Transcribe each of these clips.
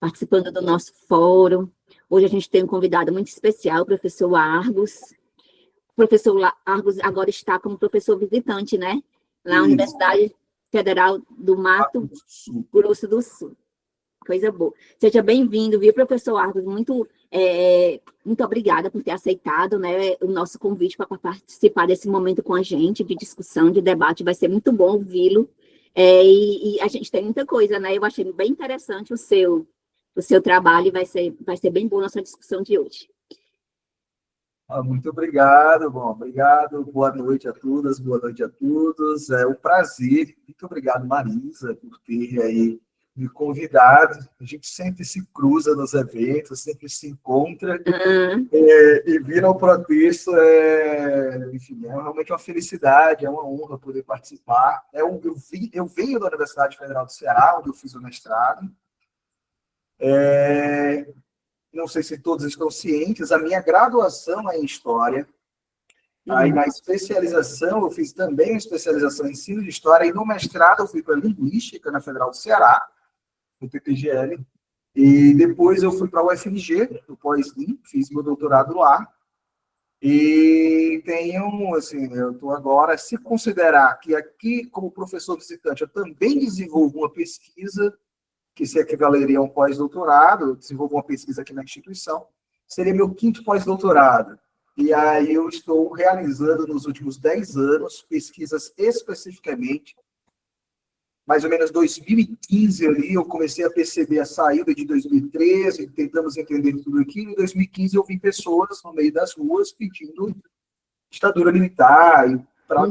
participando do nosso fórum. Hoje a gente tem um convidado muito especial, o professor Argos. O professor Argos agora está como professor visitante, né? Na Universidade Federal do Mato Grosso do Sul. Coisa boa. Seja bem-vindo, viu, professor Argos? Muito obrigada por ter aceitado, né, o nosso convite para participar desse momento com a gente, de discussão, de debate. Vai ser muito bom ouvi-lo. E a gente tem muita coisa, né? Eu achei bem interessante o seu trabalho e vai ser bem boa a nossa discussão de hoje. Muito obrigado, obrigado, boa noite a todas, boa noite a todos, é um prazer, muito obrigado, Marisa, por ter aí me convidado, a gente sempre se cruza nos eventos, sempre se encontra, e vir ao Protexto, enfim, é realmente uma felicidade, é uma honra poder participar. Eu venho da Universidade Federal do Ceará, onde eu fiz o mestrado, não sei se todos estão cientes, a minha graduação é em História. Aí, na especialização, eu fiz também a especialização em Ensino de História, e no mestrado eu fui para Linguística, na Federal do Ceará, no PPGL, e depois eu fui para a UFMG, no pós-lim, fiz meu doutorado lá, e tenho, assim, eu estou agora, se considerar que aqui, como professor visitante, eu também desenvolvo uma pesquisa, que se equivaleria a um pós-doutorado, eu desenvolvo uma pesquisa aqui na instituição, seria meu 5º pós-doutorado. E aí eu estou realizando nos últimos 10 anos pesquisas especificamente, mais ou menos 2015 ali, eu comecei a perceber a saída de 2013, tentamos entender tudo aquilo, em 2015 eu vi pessoas no meio das ruas pedindo ditadura militar e para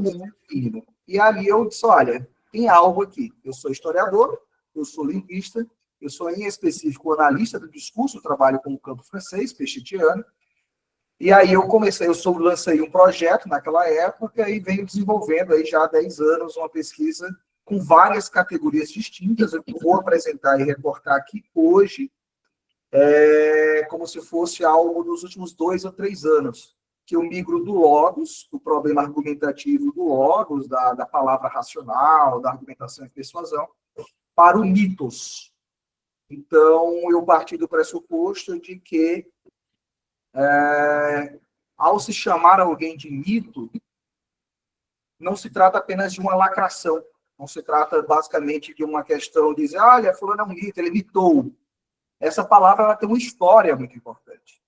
E ali eu disse, olha, tem algo aqui, eu sou historiador, eu sou linguista, eu sou, em específico, analista do discurso, trabalho com o campo francês, pechetiano, e aí eu lancei um projeto naquela época e venho desenvolvendo aí já há 10 anos uma pesquisa com várias categorias distintas, eu vou apresentar e reportar aqui hoje, como se fosse algo dos últimos 2 ou 3 anos, que eu migro do logos, do problema argumentativo do logos, da palavra racional, da argumentação e persuasão, para o mitos. Então, eu parti do pressuposto de que, ao se chamar alguém de mito, não se trata apenas de uma lacração, não se trata basicamente de uma questão de dizer, olha, fulano é um mito, ele mitou. Essa palavra ela tem uma história muito importante,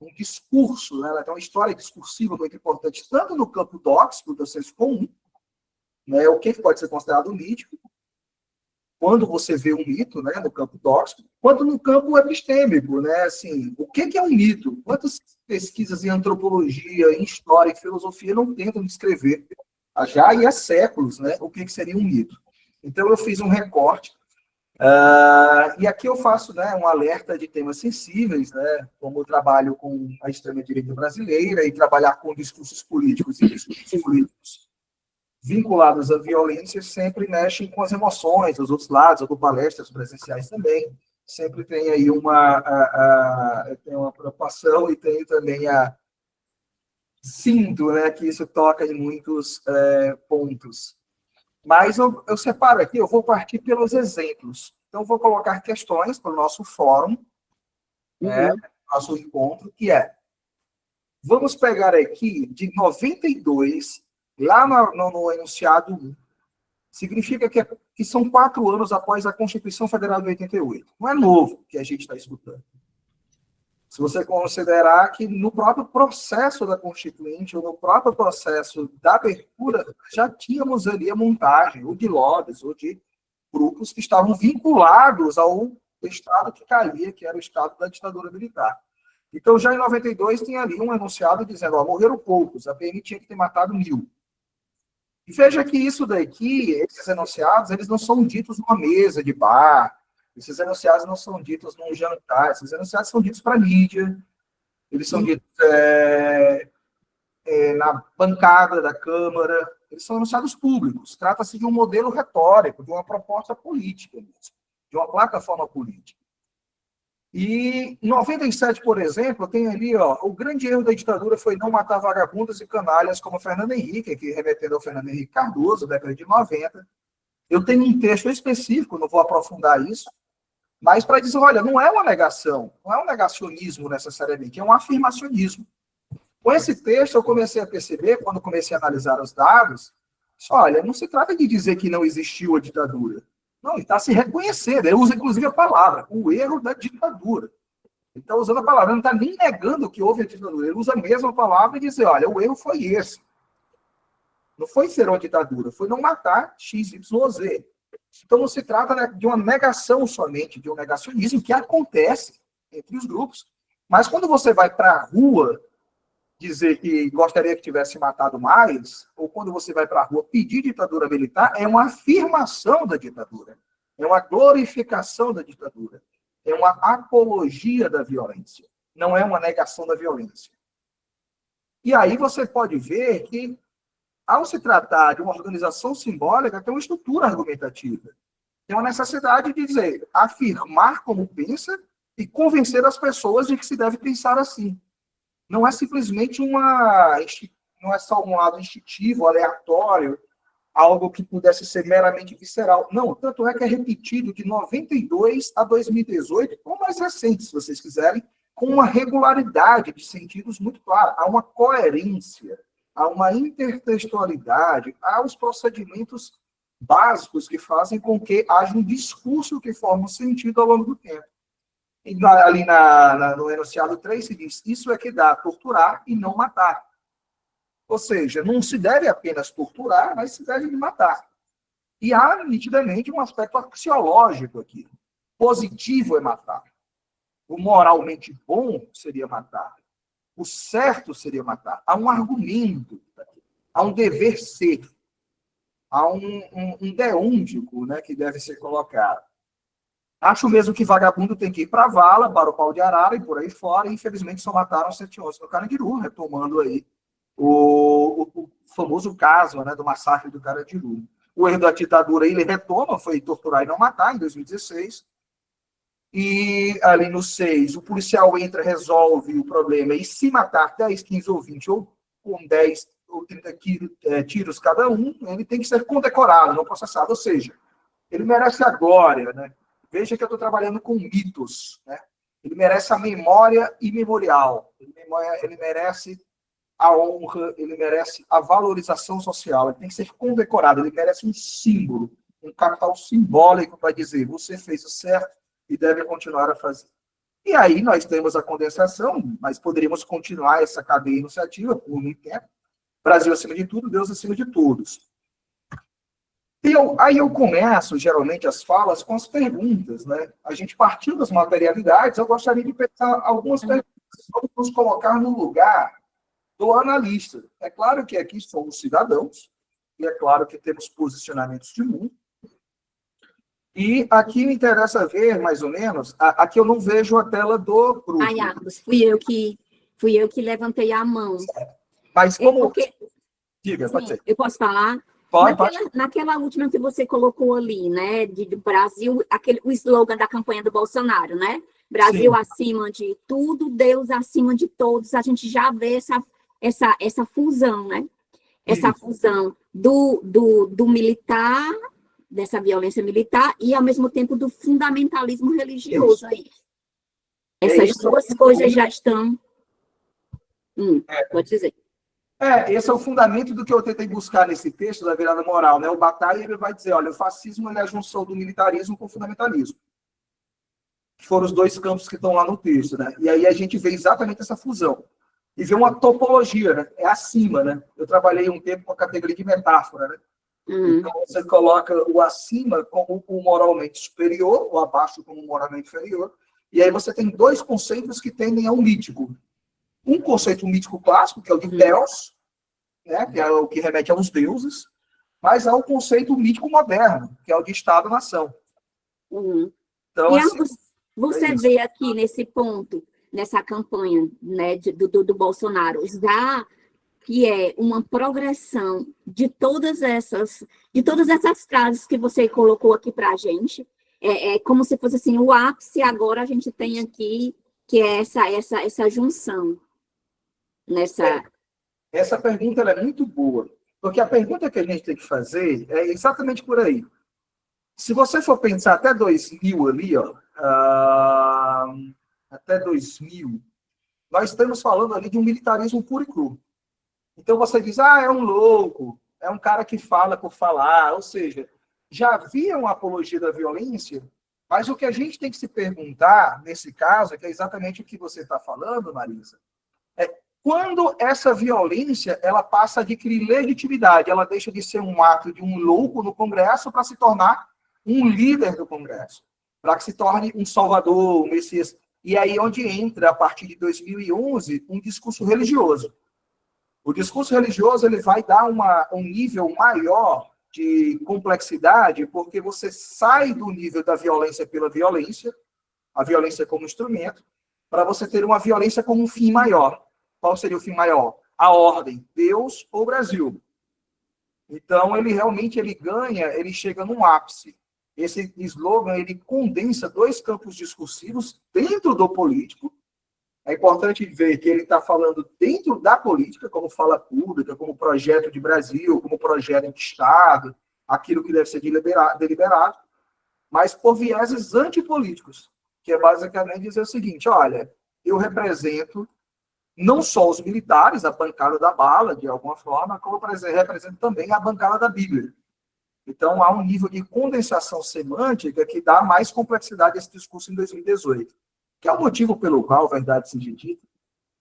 um discurso, né? Ela tem uma história discursiva muito importante, tanto no campo dóxico, do senso comum, né? O que pode ser considerado mítico, quando você vê um mito, né, no campo dóxico, quanto no campo epistêmico, né, assim, o que é um mito? Quantas pesquisas em antropologia, em história e filosofia não tentam descrever, já há séculos, né, o que seria um mito? Então, eu fiz um recorte, e aqui eu faço, né, um alerta de temas sensíveis, né, como eu trabalho com a extrema-direita brasileira e trabalhar com discursos políticos e discursos políticos vinculados à violência sempre mexem com as emoções dos outros lados. Eu dou palestras presenciais também, sempre tem aí uma preocupação e tenho também sinto, né, que isso toca em muitos pontos. Mas eu separo aqui, eu vou partir pelos exemplos. Então, vou colocar questões para o nosso fórum, né, nosso encontro, que vamos pegar aqui de 92, lá no enunciado 1, significa que são 4 anos após a Constituição Federal de 88. Não é novo que a gente está escutando. Se você considerar que no próprio processo da Constituinte, ou no próprio processo da abertura, já tínhamos ali a montagem, ou de lobbies, ou de grupos que estavam vinculados ao Estado que caía, que era o Estado da ditadura militar. Então, já em 92, tem ali um enunciado dizendo, morreram poucos, a PM tinha que ter matado 1000. E veja que isso daqui, esses enunciados, eles não são ditos numa mesa de bar, esses enunciados não são ditos num jantar, esses enunciados são ditos para a mídia, eles são ditos na bancada da Câmara, eles são enunciados públicos. Trata-se de um modelo retórico, de uma proposta política, de uma plataforma política. E em 97, por exemplo, tem ali, o grande erro da ditadura foi não matar vagabundos e canalhas como Fernando Henrique, aqui remetendo ao Fernando Henrique Cardoso, década de 90. Eu tenho um texto específico, não vou aprofundar isso, mas para dizer, olha, não é uma negação, não é um negacionismo necessariamente, é um afirmacionismo. Com esse texto, eu comecei a perceber, quando comecei a analisar os dados, olha, não se trata de dizer que não existiu a ditadura. Não, ele está se reconhecendo. Ele usa, inclusive, a palavra, o erro da ditadura. Ele está usando a palavra, ele não está nem negando que houve a ditadura. Ele usa a mesma palavra e diz, olha, o erro foi esse. Não foi ser uma ditadura, foi não matar X, Y, Z. Então, não se trata, né, de uma negação somente, de um negacionismo que acontece entre os grupos. Mas quando você vai para a rua dizer que gostaria que tivesse matado mais, ou quando você vai para a rua pedir ditadura militar, é uma afirmação da ditadura, é uma glorificação da ditadura, é uma apologia da violência, não é uma negação da violência. E aí você pode ver que, ao se tratar de uma organização simbólica, tem uma estrutura argumentativa, tem uma necessidade de dizer, afirmar como pensa e convencer as pessoas de que se deve pensar assim. Não é simplesmente não é só um lado instintivo, aleatório, algo que pudesse ser meramente visceral. Não, tanto é que é repetido de 92 a 2018, ou mais recente, se vocês quiserem, com uma regularidade de sentidos muito clara. Há uma coerência, há uma intertextualidade, há os procedimentos básicos que fazem com que haja um discurso que forma um sentido ao longo do tempo. E ali no enunciado 3 se diz, isso é que dá torturar e não matar. Ou seja, não se deve apenas torturar, mas se deve matar. E há, nitidamente, um aspecto axiológico aqui. Positivo é matar. O moralmente bom seria matar. O certo seria matar. Há um argumento, há um dever ser, há um deôntico, né, que deve ser colocado. Acho mesmo que vagabundo tem que ir para a vala, para o pau de arara e por aí fora, e infelizmente só mataram 7 onças no Carandiru, retomando aí o famoso caso, né, do massacre do Carandiru. O erro da ditadura ele retoma, foi torturar e não matar, em 2016. E ali no 6, o policial entra, resolve o problema, e se matar 10, 15 ou 20, ou com 10 ou 30 tiros cada um, ele tem que ser condecorado, não processado. Ou seja, ele merece a glória, né? Veja que eu estou trabalhando com mitos, né? Ele merece a memória imemorial, ele merece a honra, ele merece a valorização social, ele tem que ser condecorado, ele merece um símbolo, um capital simbólico para dizer, você fez o certo e deve continuar a fazer. E aí nós temos a condensação, mas poderíamos continuar essa cadeia iniciativa por muito tempo. Brasil acima de tudo, Deus acima de todos. Aí eu começo, geralmente, as falas com as perguntas, né? A gente partiu das materialidades, eu gostaria de pensar algumas perguntas. Vamos nos colocar no lugar do analista. É claro que aqui somos cidadãos, e é claro que temos posicionamentos de mundo. E aqui me interessa ver, mais ou menos, aqui eu não vejo a tela do grupo. Ai, Argos, fui eu que levantei a mão. Mas como... Diga, pode ser. Eu posso falar? Naquela última que você colocou ali, né, do Brasil, o slogan da campanha do Bolsonaro, né? Brasil Sim. Acima de tudo, Deus acima de todos. A gente já vê essa fusão, né? Essa Isso. Fusão do militar, dessa violência militar, e, ao mesmo tempo, do fundamentalismo religioso. Aí. Essas duas coisas já estão... Pode dizer. Esse é o fundamento do que eu tentei buscar nesse texto da virada moral, né? O Bataille ele vai dizer, olha, o fascismo é a junção do militarismo com o fundamentalismo. Que foram os dois campos que estão lá no texto, né? E aí a gente vê exatamente essa fusão. E vê uma topologia, né? É acima, né? Eu trabalhei um tempo com a categoria de metáfora, né? Então você coloca o acima como o moralmente superior, o abaixo como o moralmente inferior, e aí você tem dois conceitos que tendem ao mítico. Um conceito mítico clássico, que é o de Deus, né, que é o que remete aos deuses, mas há o conceito mítico moderno, que é o de Estado-nação. Então, e assim, você vê aqui nesse ponto, nessa campanha, né, do Bolsonaro, já que é uma progressão de todas essas frases que você colocou aqui para a gente, é como se fosse assim, o ápice agora a gente tem aqui, que é essa junção. Essa pergunta ela é muito boa, porque a pergunta que a gente tem que fazer é exatamente por aí. Se você for pensar até 2000 ali, ó, até 2000, nós estamos falando ali de um militarismo puro e cru. Então você diz, é um louco, é um cara que fala por falar, ou seja, já havia uma apologia da violência, mas o que a gente tem que se perguntar, nesse caso, que é exatamente o que você está falando, Marisa, é quando essa violência ela passa a adquirir legitimidade, ela deixa de ser um ato de um louco no Congresso para se tornar um líder do Congresso, para que se torne um salvador, um Messias. E aí onde entra, a partir de 2011, um discurso religioso. O discurso religioso ele vai dar um nível maior de complexidade, porque você sai do nível da violência pela violência, a violência como instrumento, para você ter uma violência como um fim maior. Qual seria o fim maior? A ordem, Deus ou Brasil. Então, ele realmente ganha, ele chega num ápice. Esse slogan, ele condensa dois campos discursivos dentro do político. É importante ver que ele está falando dentro da política, como fala pública, como projeto de Brasil, como projeto de Estado, aquilo que deve ser deliberado, mas por vieses antipolíticos, que é basicamente dizer o seguinte, olha, eu represento não só os militares, a bancada da bala, de alguma forma, como represento também a bancada da Bíblia. Então, há um nível de condensação semântica que dá mais complexidade a esse discurso em 2018, que é o motivo pelo qual, verdade seja dita,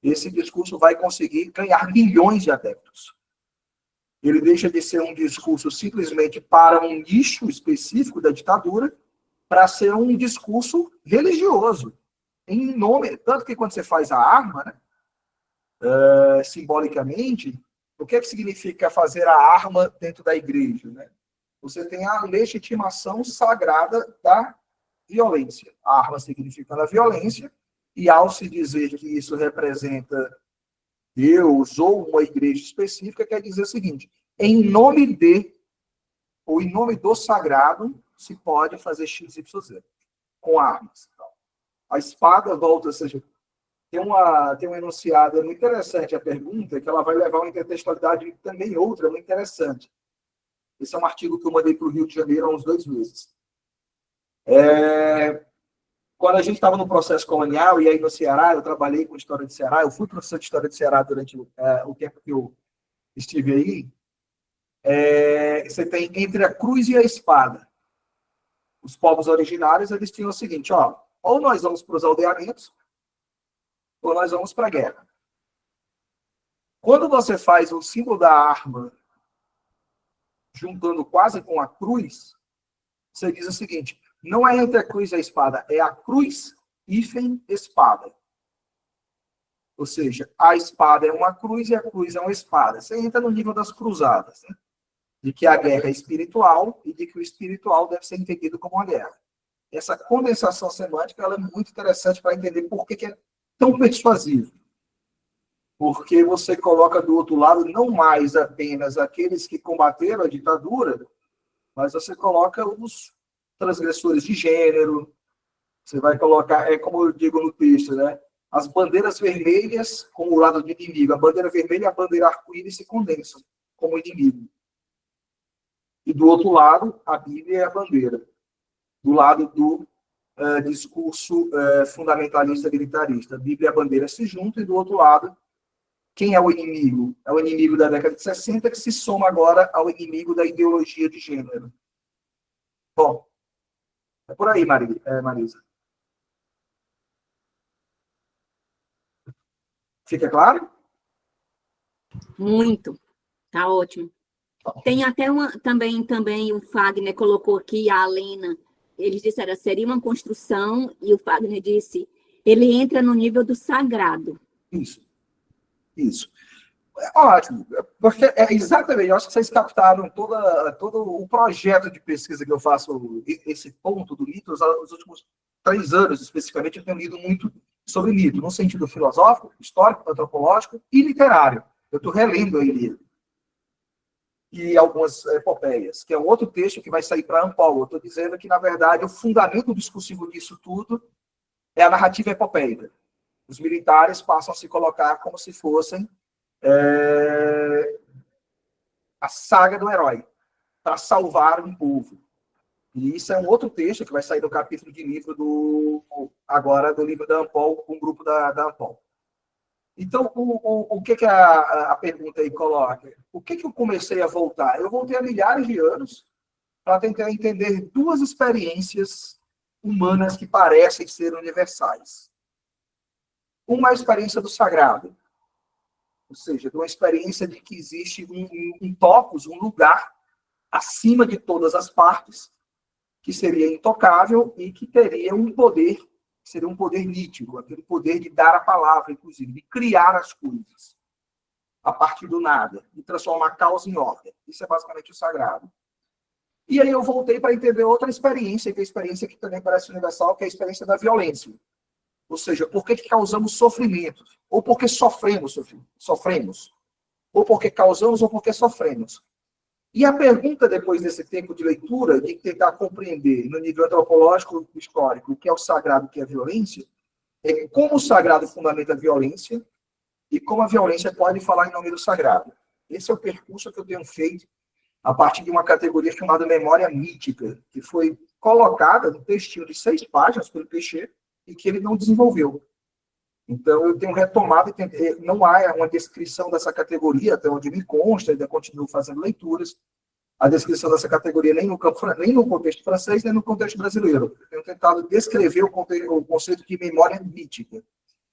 esse discurso vai conseguir ganhar milhões de adeptos. Ele deixa de ser um discurso simplesmente para um nicho específico da ditadura, para ser um discurso religioso. Em nome, tanto que quando você faz a arma, né, simbolicamente, o que significa fazer a arma dentro da igreja? Né? Você tem a legitimação sagrada da violência. A arma significa a violência, e ao se dizer que isso representa Deus ou uma igreja específica, quer dizer o seguinte, em nome de, ou em nome do sagrado, se pode fazer X, Y, Z, com armas. A espada volta, ou seja, tem um enunciado muito interessante a pergunta, que ela vai levar uma intertextualidade também outra, muito interessante. Esse é um artigo que eu mandei para o Rio de Janeiro há uns 2 meses. Quando a gente estava no processo colonial, e aí no Ceará, eu trabalhei com história de Ceará, eu fui professor de história de Ceará durante o tempo que eu estive aí, você tem entre a cruz e a espada. Os povos originários, eles tinham o seguinte, ou nós vamos para os aldeamentos, ou nós vamos para a guerra. Quando você faz o símbolo da arma, juntando quase com a cruz, você diz o seguinte, não é entre a cruz e a espada, é a cruz hífen espada. Ou seja, a espada é uma cruz e a cruz é uma espada. Você entra no nível das cruzadas, né? De que a guerra é espiritual e de que o espiritual deve ser entendido como uma guerra. Essa condensação semântica ela é muito interessante para entender por que é tão persuasivo. Porque você coloca do outro lado não mais apenas aqueles que combateram a ditadura, mas você coloca os transgressores de gênero, você vai colocar, como eu digo no texto, né? As bandeiras vermelhas como o lado do inimigo. A bandeira vermelha e a bandeira arco-íris se condensam como inimigo. E do outro lado, a Bíblia é a bandeira. Do lado do discurso fundamentalista militarista. A Bíblia e a bandeira se juntam, e do outro lado, quem é o inimigo? É o inimigo da década de 60 que se soma agora ao inimigo da ideologia de gênero. Bom, é por aí, Marisa. Fica claro? Muito. Tá ótimo. Tem até também o Fagner colocou aqui, a Alena, eles disseram, seria uma construção, e o Fagner disse, ele entra no nível do sagrado. Isso. Ótimo, porque exatamente, eu acho que vocês captaram todo o projeto de pesquisa que eu faço, esse ponto do mito, os últimos 3 anos, especificamente, eu tenho lido muito sobre mito, no sentido filosófico, histórico, antropológico e literário. Eu estou relendo a Ilíada. E algumas epopeias, que é um outro texto que vai sair para Ampol. Eu estou dizendo que, na verdade, o fundamento discursivo disso tudo é a narrativa epopeica. Os militares passam a se colocar como se fossem a saga do herói, para salvar um povo. E isso é um outro texto que vai sair do capítulo de livro agora do livro da Ampol, com o grupo da Ampol. Então, o que a pergunta aí coloca? O que eu comecei a voltar? Eu voltei há milhares de anos para tentar entender duas experiências humanas que parecem ser universais. Uma é a experiência do sagrado, ou seja, de uma experiência de que existe um topos, um lugar acima de todas as partes, que seria intocável e que teria um poder, seria um poder nítido, aquele poder de dar a palavra, inclusive, de criar as coisas a partir do nada, de transformar a causa em ordem. Isso é basicamente o sagrado. E aí eu voltei para entender outra experiência, que é a experiência que também parece universal, que é a experiência da violência. Ou seja, por que causamos sofrimento? Ou porque sofremos. Ou porque causamos ou porque sofremos. E a pergunta, depois desse tempo de leitura, de tentar compreender, no nível antropológico histórico, o que é o sagrado e o que é a violência, é como o sagrado fundamenta a violência e como a violência pode falar em nome do sagrado. Esse é o percurso que eu tenho feito a partir de uma categoria chamada memória mítica, que foi colocada no textinho de 6 páginas pelo Peixe e que ele não desenvolveu. Então, eu tenho retomado, não há uma descrição dessa categoria, até onde me consta, ainda continuo fazendo leituras, a descrição dessa categoria nem no contexto francês, nem no contexto brasileiro. Eu tenho tentado descrever o conceito de memória mítica,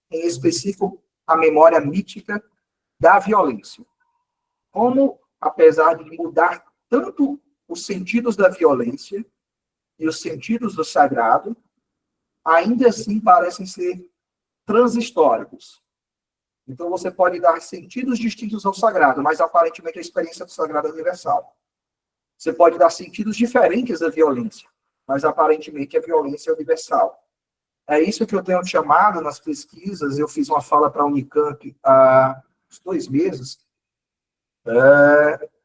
em específico, a memória mítica da violência. Como, apesar de mudar tanto os sentidos da violência e os sentidos do sagrado, ainda assim parecem ser transhistóricos. Então, você pode dar sentidos distintos ao sagrado, mas aparentemente a experiência do sagrado é universal. Você pode dar sentidos diferentes da violência, mas aparentemente a violência é universal. É isso que eu tenho chamado nas pesquisas. Eu fiz uma fala para a Unicamp há uns 2 meses,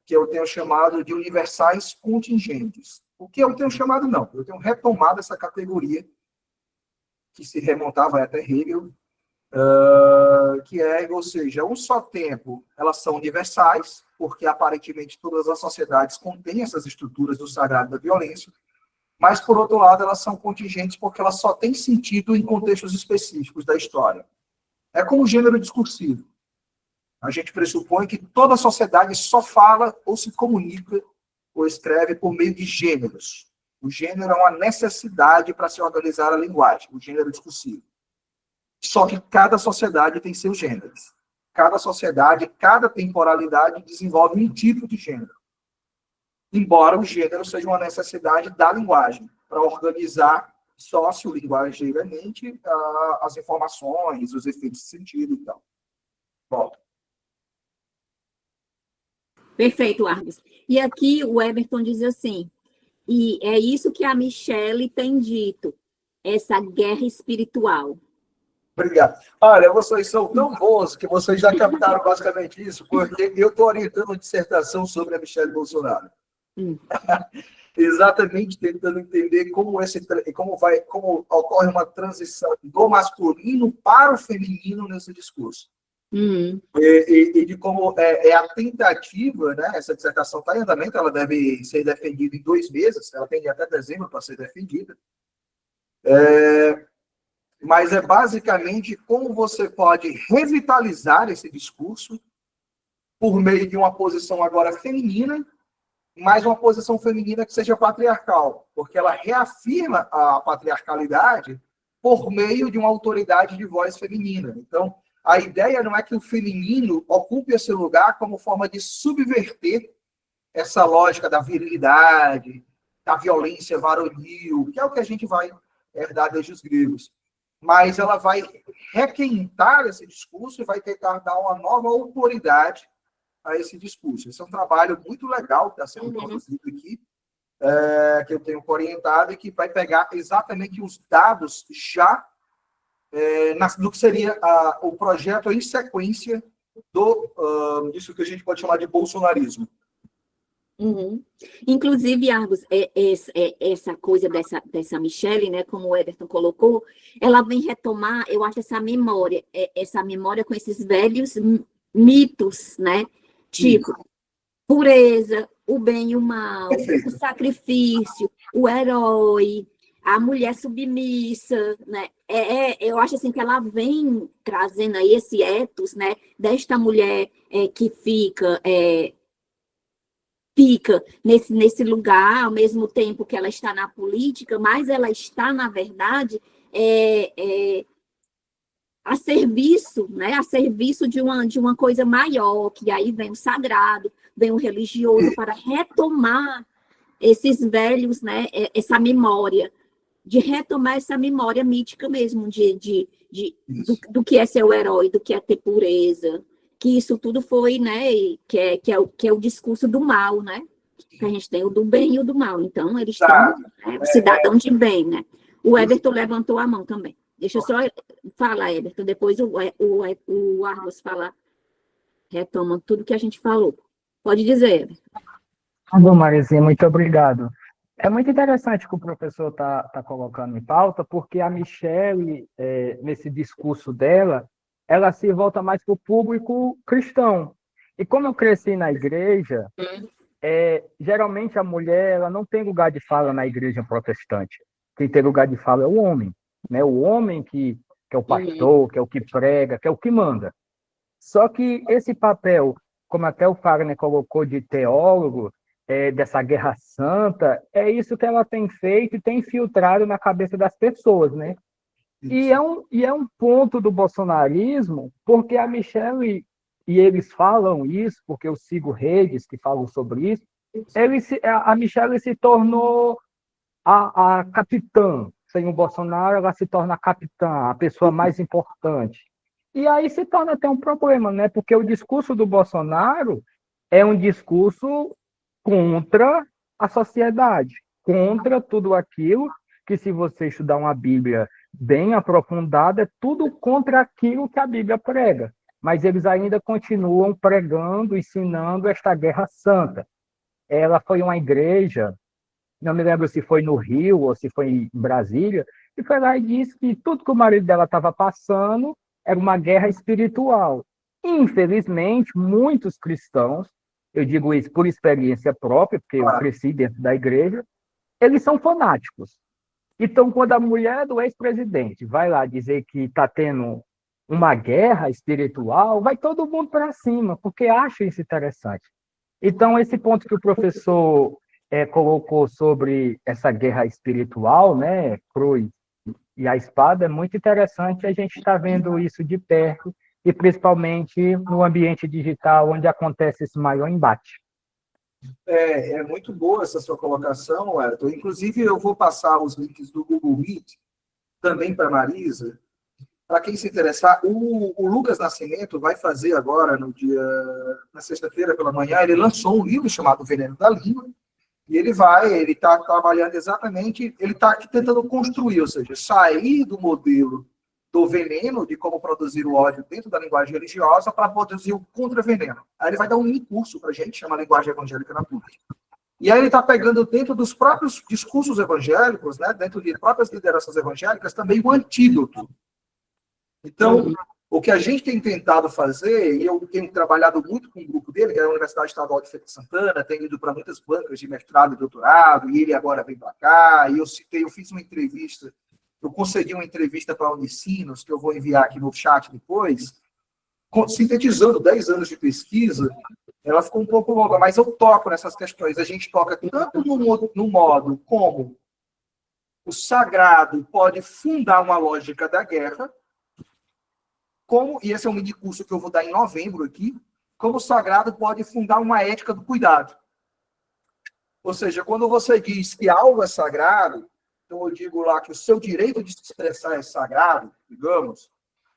que eu tenho chamado de universais contingentes. O que eu tenho chamado, não. Eu tenho retomado essa categoria que se remontava até Hegel, que é, ou seja, um só tempo, elas são universais, porque aparentemente todas as sociedades contêm essas estruturas do sagrado e da violência, mas, por outro lado, elas são contingentes porque elas só têm sentido em contextos específicos da história. É como o gênero discursivo. A gente pressupõe que toda sociedade só fala ou se comunica ou escreve por meio de gêneros. O gênero é uma necessidade para se organizar a linguagem, o gênero discursivo. Só que cada sociedade tem seus gêneros. Cada sociedade, cada temporalidade desenvolve um tipo de gênero. Embora o gênero seja uma necessidade da linguagem, para organizar sociolinguageiramente as informações, os efeitos de sentido e tal. Bom. Perfeito, Argos. E aqui o Everton diz assim, e é isso que a Michele tem dito, essa guerra espiritual. Obrigado. Olha, vocês são tão bons que vocês já captaram basicamente isso, porque eu estou orientando uma dissertação sobre a Michele Bolsonaro. Exatamente tentando entender como ocorre uma transição do masculino para o feminino nesse discurso. E de como é a tentativa, né? Essa dissertação está em andamento, ela deve ser defendida em 2 meses, ela tem até dezembro para ser defendida. Mas é basicamente como você pode revitalizar esse discurso por meio de uma posição agora feminina, mas uma posição feminina que seja patriarcal, porque ela reafirma a patriarcalidade por meio de uma autoridade de voz feminina. Então, a ideia não é que o feminino ocupe esse lugar como forma de subverter essa lógica da virilidade, da violência varonil, que é o que a gente vai herdar desde os gregos. Mas ela vai requentar esse discurso e vai tentar dar uma nova autoridade a esse discurso. Esse é um trabalho muito legal que está sendo produzido aqui, que eu tenho orientado e que vai pegar exatamente os dados já do que seria o projeto em sequência disso que a gente pode chamar de bolsonarismo. Inclusive, Argos, essa coisa dessa Michele, né, como o Everton colocou, ela vem retomar, eu acho, essa memória com esses velhos mitos, né? Tipo, pureza, o bem e o mal, o Perfeito. sacrifício, o herói, a mulher submissa, né? Eu acho assim que ela vem trazendo aí esse ethos, né? Desta mulher que fica nesse lugar, ao mesmo tempo que ela está na política, mas ela está, na verdade, a serviço, né? A serviço de uma coisa maior, que aí vem o sagrado, vem o religioso para retomar esses velhos, né? Essa memória, de retomar essa memória mítica mesmo, do que é ser o herói, do que é ter pureza, que isso tudo foi, né? Que é o discurso do mal, né? Que a gente tem o do bem e o do mal. Então, eles estão, né, cidadão de bem, né? O Everton levantou a mão também. Deixa eu só falar, Everton, depois o Argos fala, retoma tudo que a gente falou. Pode dizer, Everton. Tá bom, Marizinha, muito obrigado. É muito interessante que o professor tá colocando em pauta, porque a Michelle, nesse discurso dela, ela se volta mais para o público cristão. E como eu cresci na igreja, geralmente a mulher ela não tem lugar de fala na igreja protestante. Quem tem lugar de fala é o homem, né? O homem que é o pastor, que é o que prega, que é o que manda. Só que esse papel, como até o Fagner colocou, de teólogo, dessa guerra santa, é isso que ela tem feito e tem infiltrado na cabeça das pessoas, né? E é um ponto do bolsonarismo, porque a Michelle, e eles falam isso, porque eu sigo redes que falam sobre isso, a Michelle se tornou a capitã. Sem o Bolsonaro, ela se torna a capitã, a pessoa mais importante. E aí se torna até um problema, né? Porque o discurso do Bolsonaro é um discurso contra a sociedade, contra tudo aquilo que, se você estudar uma Bíblia bem aprofundada, é tudo contra aquilo que a Bíblia prega. Mas eles ainda continuam pregando, ensinando esta guerra santa. Ela foi uma igreja, não me lembro se foi no Rio ou se foi em Brasília, e foi lá e disse que tudo que o marido dela estava passando era uma guerra espiritual. Infelizmente, muitos cristãos, eu digo isso por experiência própria, porque eu cresci dentro da igreja, eles são fanáticos. Então, quando a mulher do ex-presidente vai lá dizer que está tendo uma guerra espiritual, vai todo mundo para cima, porque acha isso interessante. Então, esse ponto que o professor colocou sobre essa guerra espiritual, né, cruz e a espada, é muito interessante. A gente está vendo isso de perto, e principalmente no ambiente digital, onde acontece esse maior embate. É muito boa essa sua colocação, Elton. Inclusive, eu vou passar os links do Google Meet também para a Marisa. Para quem se interessar, o Lucas Nascimento vai fazer agora, na sexta-feira pela manhã, ele lançou um livro chamado Veneno da Língua, e ele está trabalhando exatamente, ele está aqui tentando construir, ou seja, sair do modelo do veneno, de como produzir o ódio dentro da linguagem religiosa, para produzir o contra-veneno. Aí ele vai dar um mini curso para a gente, chama Linguagem Evangélica na Política. E aí ele está pegando dentro dos próprios discursos evangélicos, né, dentro de próprias lideranças evangélicas, também o antídoto. Então, o que a gente tem tentado fazer, e eu tenho trabalhado muito com o grupo dele, que é a Universidade Estadual de Feira de Santana, tem ido para muitas bancas de mestrado e doutorado, e ele agora vem para cá, e eu fiz uma entrevista, eu concedi uma entrevista para a Unicinos, que eu vou enviar aqui no chat depois, sintetizando 10 anos de pesquisa. Ela ficou um pouco longa, mas eu toco nessas questões. A gente toca tanto no modo como o sagrado pode fundar uma lógica da guerra, como, e esse é um mini curso que eu vou dar em novembro aqui, como o sagrado pode fundar uma ética do cuidado. Ou seja, quando você diz que algo é sagrado, então eu digo lá que o seu direito de se expressar é sagrado, digamos,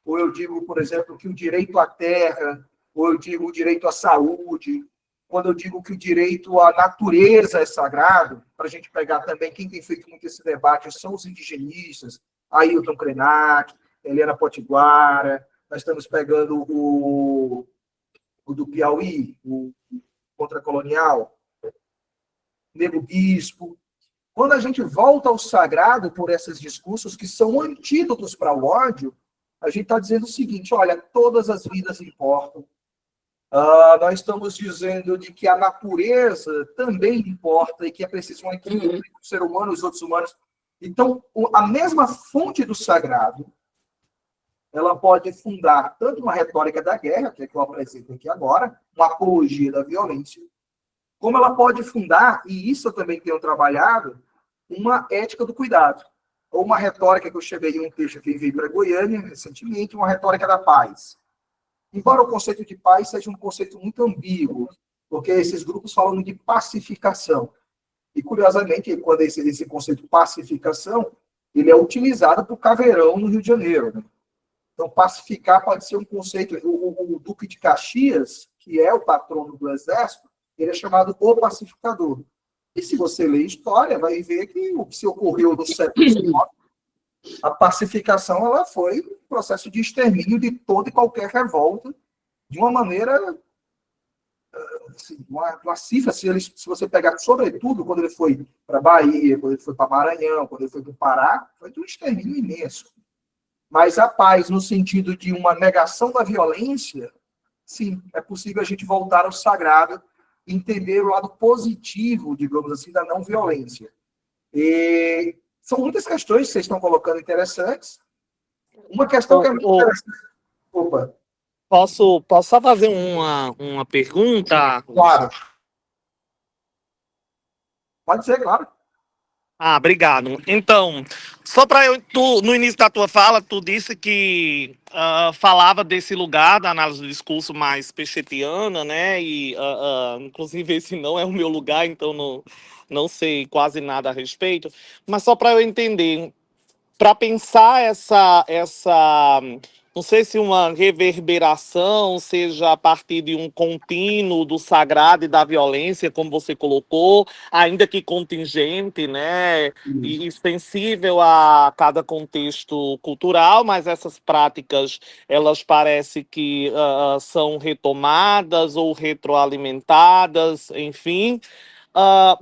ou eu digo, por exemplo, que o direito à terra, ou eu digo o direito à saúde, quando eu digo que o direito à natureza é sagrado, para a gente pegar também, quem tem feito muito esse debate são os indigenistas, Ailton Krenak, Helena Potiguara, nós estamos pegando o do Piauí, o contracolonial, Nego Bispo. Quando a gente volta ao sagrado por esses discursos que são antídotos para o ódio, a gente está dizendo o seguinte: olha, todas as vidas importam, Nós estamos dizendo de que a natureza também importa e que é preciso um equilíbrio entre o ser humano e os outros humanos. Então, a mesma fonte do sagrado, ela pode fundar tanto uma retórica da guerra, que é que eu apresento aqui agora, uma apologia da violência, como ela pode fundar, e isso eu também tenho trabalhado, uma ética do cuidado, ou uma retórica que eu chamei em um texto que veio para Goiânia recentemente, uma retórica da paz. Embora o conceito de paz seja um conceito muito ambíguo, porque esses grupos falam de pacificação. E, curiosamente, quando esse conceito de pacificação, ele é utilizado por Caveirão, no Rio de Janeiro. Né? Então, pacificar pode ser um conceito... O Duque de Caxias, que é o patrono do Exército, ele é chamado o pacificador. E se você ler história, vai ver que o que se ocorreu no século XIX, a pacificação ela foi um processo de extermínio de toda e qualquer revolta, de uma maneira, assim, uma cifra, se você pegar, sobretudo, quando ele foi para a Bahia, quando ele foi para Maranhão, quando ele foi para o Pará, foi de um extermínio imenso. Mas a paz, no sentido de uma negação da violência, sim, é possível a gente voltar ao sagrado, entender o lado positivo, digamos assim, da não violência. E são muitas questões que vocês estão colocando interessantes. Uma questão que é muito interessante. Opa. Posso só fazer uma pergunta? Claro. Pode ser, claro. Obrigado. Então, só para no início da tua fala, tu disse que falava desse lugar da análise do discurso mais pechetiana, né? E, inclusive, esse não é o meu lugar, então não sei quase nada a respeito. Mas só para eu entender, para pensar não sei se uma reverberação, seja a partir de um contínuo do sagrado e da violência, como você colocou, ainda que contingente, né, e sensível a cada contexto cultural, mas essas práticas, elas parecem que são retomadas ou retroalimentadas, enfim.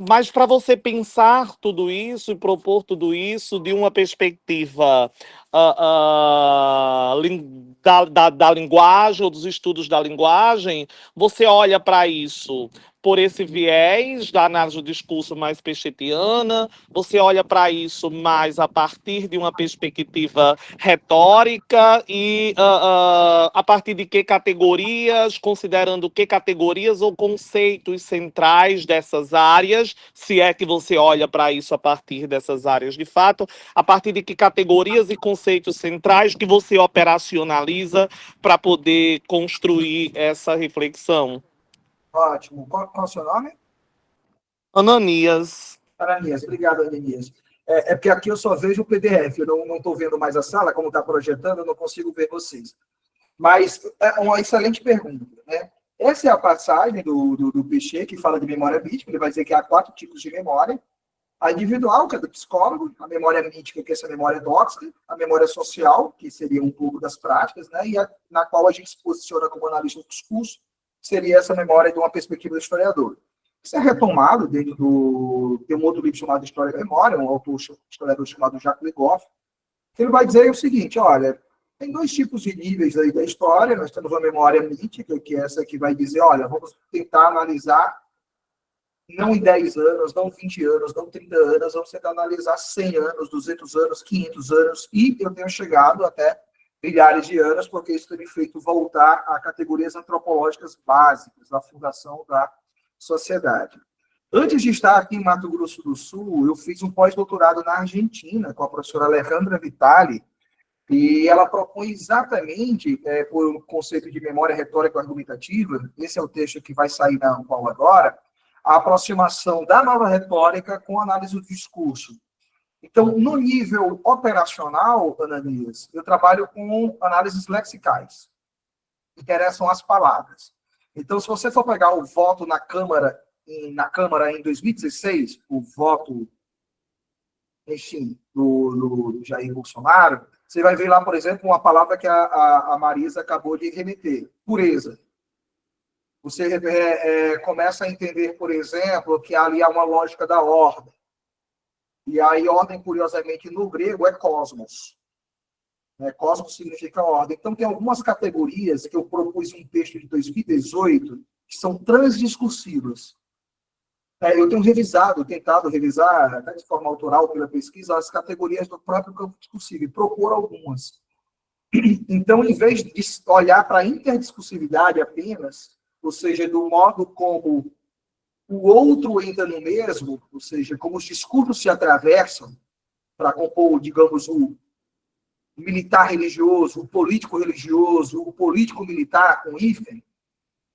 Mas para você pensar tudo isso e propor tudo isso de uma perspectiva da linguagem ou dos estudos da linguagem, você olha para isso por esse viés da análise do discurso mais pechetiana, você olha para isso mais a partir de uma perspectiva retórica e a partir de que categorias, considerando que categorias ou conceitos centrais dessas áreas, se é que você olha para isso a partir dessas áreas de fato, a partir de que categorias e conceitos centrais que você operacionaliza para poder construir essa reflexão. Ótimo. Qual é o seu nome? Ananias. Ananias. Obrigado, Ananias. É porque aqui eu só vejo o PDF, eu não estou vendo mais a sala, como está projetando, eu não consigo ver vocês. Mas é uma excelente pergunta, né? Essa é a passagem do Piaget, que fala de memória mítica. Ele vai dizer que há 4 tipos de memória. A individual, que é do psicólogo, a memória mítica, que é essa memória dóxica, a memória social, que seria um pouco das práticas, né? E na qual a gente se posiciona como analista do discurso, seria essa memória de uma perspectiva do historiador. Isso é retomado dentro tem um outro livro chamado História da Memória, um autor historiador chamado Jacques Legoff, que ele vai dizer o seguinte, olha, tem 2 tipos de níveis aí da história, nós temos uma memória mítica, que é essa que vai dizer, olha, vamos tentar analisar não em 10 anos, não 20 anos, não 30 anos, vamos tentar analisar 100 anos, 200 anos, 500 anos, e eu tenho chegado até milhares de anos, porque isso tem me feito voltar a categorias antropológicas básicas da fundação da sociedade. Antes de estar aqui em Mato Grosso do Sul, eu fiz um pós-doutorado na Argentina, com a professora Alejandra Vitali, e ela propõe exatamente, por um conceito de memória retórica argumentativa, esse é o texto que vai sair na Ampau agora, a aproximação da nova retórica com a análise do discurso. Então, no nível operacional, Ananias, eu trabalho com análises lexicais. Interessam as palavras. Então, se você for pegar o voto na Câmara em 2016, o voto, enfim, do Jair Bolsonaro, você vai ver lá, por exemplo, uma palavra que a Marisa acabou de remeter, pureza. Você começa a entender, por exemplo, que ali há uma lógica da ordem. E aí, ordem, curiosamente, no grego, é cosmos. né? Cosmos significa ordem. Então, tem algumas categorias que eu propus em um texto de 2018 que são transdiscursivas. Eu tenho tentado revisar, até de forma autoral pela pesquisa, as categorias do próprio campo discursivo e propor algumas. Então, em vez de olhar para a interdiscursividade apenas, ou seja, do modo como o outro entra no mesmo, ou seja, como os discursos se atravessam para compor, digamos, o militar religioso, o político religioso, o político militar com hífen,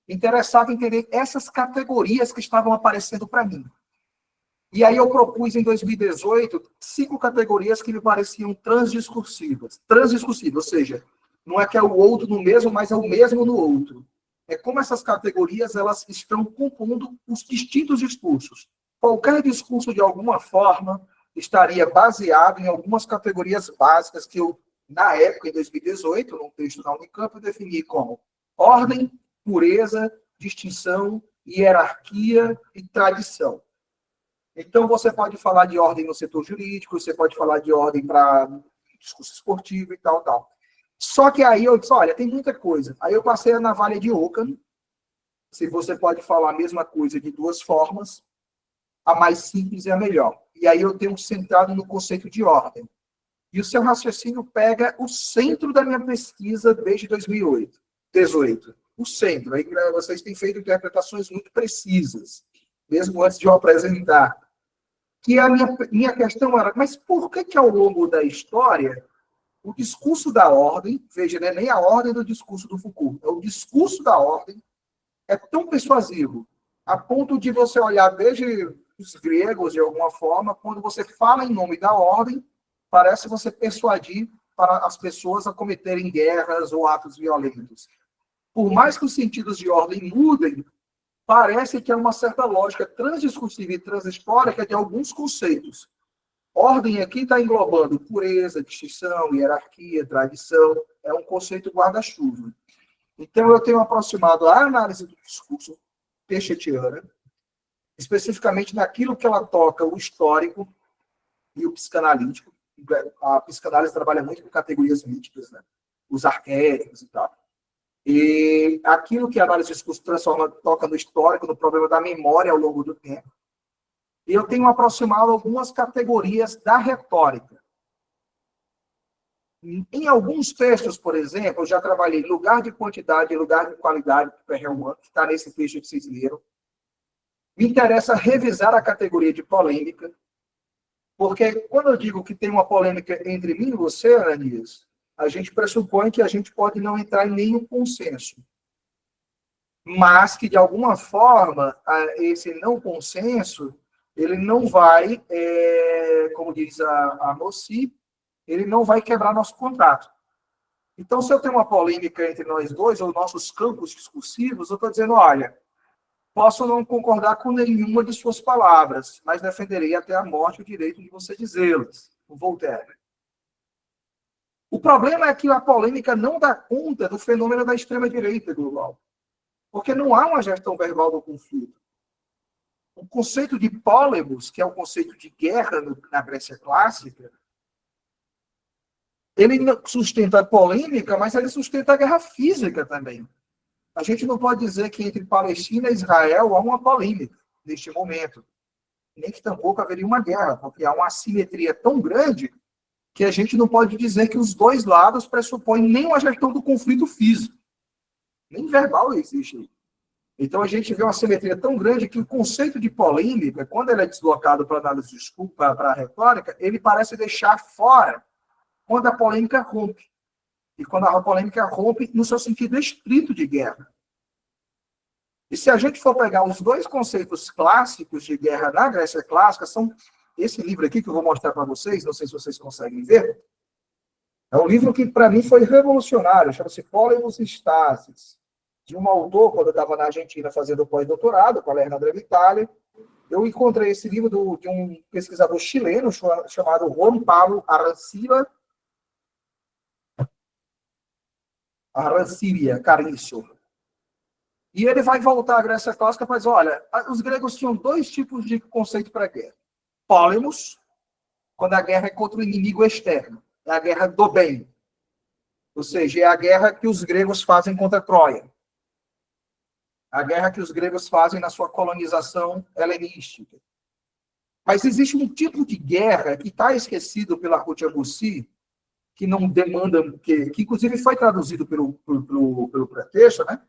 interessava entender essas categorias que estavam aparecendo para mim. E aí eu propus, em 2018, 5 categorias que me pareciam transdiscursivas. Transdiscursivas, ou seja, não é que é o outro no mesmo, mas é o mesmo no outro. É como essas categorias elas estão compondo os distintos discursos. Qualquer discurso, de alguma forma, estaria baseado em algumas categorias básicas que eu, na época, em 2018, num texto da Unicamp, eu defini como ordem, pureza, distinção, hierarquia e tradição. Então, você pode falar de ordem no setor jurídico, você pode falar de ordem para discurso esportivo e tal, tal. Só que aí eu disse, olha, tem muita coisa. Aí eu passei a navalha de Ockham. Se você pode falar a mesma coisa de 2 formas, a mais simples é a melhor. E aí eu tenho centrado no conceito de ordem. E o seu raciocínio pega o centro da minha pesquisa desde 2018. O centro. Aí vocês têm feito interpretações muito precisas, mesmo antes de eu apresentar. Que a minha questão era, mas por que ao longo da história, o discurso da ordem, veja, né, nem a ordem do discurso do Foucault, é o discurso da ordem, é tão persuasivo, a ponto de você olhar desde os gregos, de alguma forma, quando você fala em nome da ordem, parece você persuadir para as pessoas a cometerem guerras ou atos violentos. Por mais que os sentidos de ordem mudem, parece que há uma certa lógica transdiscursiva e transhistórica de alguns conceitos. Ordem aqui está englobando pureza, distinção, hierarquia, tradição. É um conceito guarda-chuva. Então, eu tenho aproximado a análise do discurso pechetiana, especificamente naquilo que ela toca o histórico e o psicanalítico. A psicanálise trabalha muito com categorias míticas, né? Os arquétipos e tal. E aquilo que a análise do discurso toca no histórico, no problema da memória ao longo do tempo. E eu tenho aproximado algumas categorias da retórica. Em alguns textos, por exemplo, eu já trabalhei lugar de quantidade e lugar de qualidade, que está nesse texto que vocês leram. Me interessa revisar a categoria de polêmica, porque quando eu digo que tem uma polêmica entre mim e você, Ananias, a gente pressupõe que a gente pode não entrar em nenhum consenso. Mas que, de alguma forma, esse não consenso, ele não vai, como diz a Moci, ele não vai quebrar nosso contrato. Então, se eu tenho uma polêmica entre nós dois, ou nossos campos discursivos, eu estou dizendo, olha, posso não concordar com nenhuma de suas palavras, mas defenderei até a morte o direito de você dizê-las. O Voltaire. O problema é que a polêmica não dá conta do fenômeno da extrema-direita global. Porque não há uma gestão verbal do conflito. O conceito de pólemos, que é o conceito de guerra na Grécia clássica, ele sustenta a polêmica, mas ele sustenta a guerra física também. A gente não pode dizer que entre Palestina e Israel há uma polêmica neste momento. Nem que tampouco haveria uma guerra, porque há uma assimetria tão grande que a gente não pode dizer que os dois lados pressupõem nem uma gestão do conflito físico. Nem verbal existe. Então, a gente vê uma simetria tão grande que o conceito de polêmica, quando ele é deslocado para a análise para a retórica, ele parece deixar fora quando a polêmica rompe. E quando a polêmica rompe no seu sentido estrito de guerra. E se a gente for pegar os dois conceitos clássicos de guerra na Grécia clássica, são esse livro aqui que eu vou mostrar para vocês, não sei se vocês conseguem ver. É um livro que, para mim, foi revolucionário, chama-se Polemos e Stasis, de um autor, quando eu estava na Argentina fazendo pós-doutorado, com a Leonardo Vitale. Eu encontrei esse livro de um pesquisador chileno chamado Juan Pablo Arancibia Carício. E ele vai voltar à Grécia clássica para dizer, olha, os gregos tinham 2 tipos de conceito para a guerra. Polemos, quando a guerra é contra o inimigo externo, é a guerra do bem. Ou seja, é a guerra que os gregos fazem contra Troia. A guerra que os gregos fazem na sua colonização helenística. Mas existe um tipo de guerra que está esquecido pela Ruth Agussi, que não demanda, que inclusive foi traduzido pelo pretexto, né?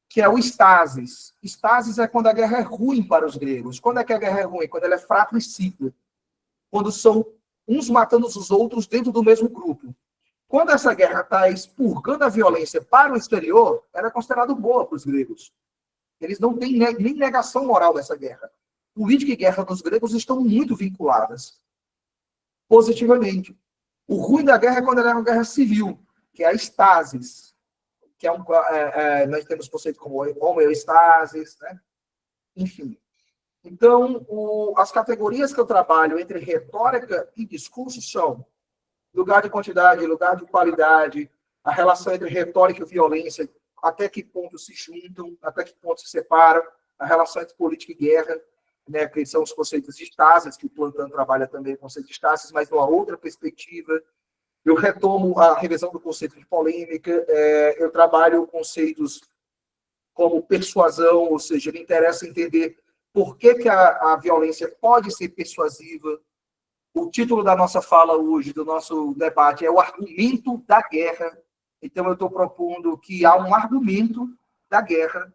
Que é o estasis. Estasis é quando a guerra é ruim para os gregos. Quando é que a guerra é ruim? Quando ela é fratricida. Quando são uns matando os outros dentro do mesmo grupo. Quando essa guerra está expurgando a violência para o exterior, ela é considerada boa para os gregos. Eles não têm nem negação moral dessa guerra. Política e guerra dos gregos estão muito vinculadas positivamente. O ruim da guerra é quando ela é uma guerra civil, que é a estasis, que nós temos conceito como homeostasis, né? Enfim. Então, as categorias que eu trabalho entre retórica e discurso são lugar de quantidade, lugar de qualidade, a relação entre retórica e violência, até que ponto se juntam, até que ponto se separam, a relação entre política e guerra, né, que são os conceitos de estasis, que o Plantin trabalha também o conceito de estasis, mas numa outra perspectiva. Eu retomo a revisão do conceito de polêmica, eu trabalho conceitos como persuasão, ou seja, me interessa entender por que a violência pode ser persuasiva. O título da nossa fala hoje, do nosso debate, é o argumento da guerra. Então, eu estou propondo que há um argumento da guerra,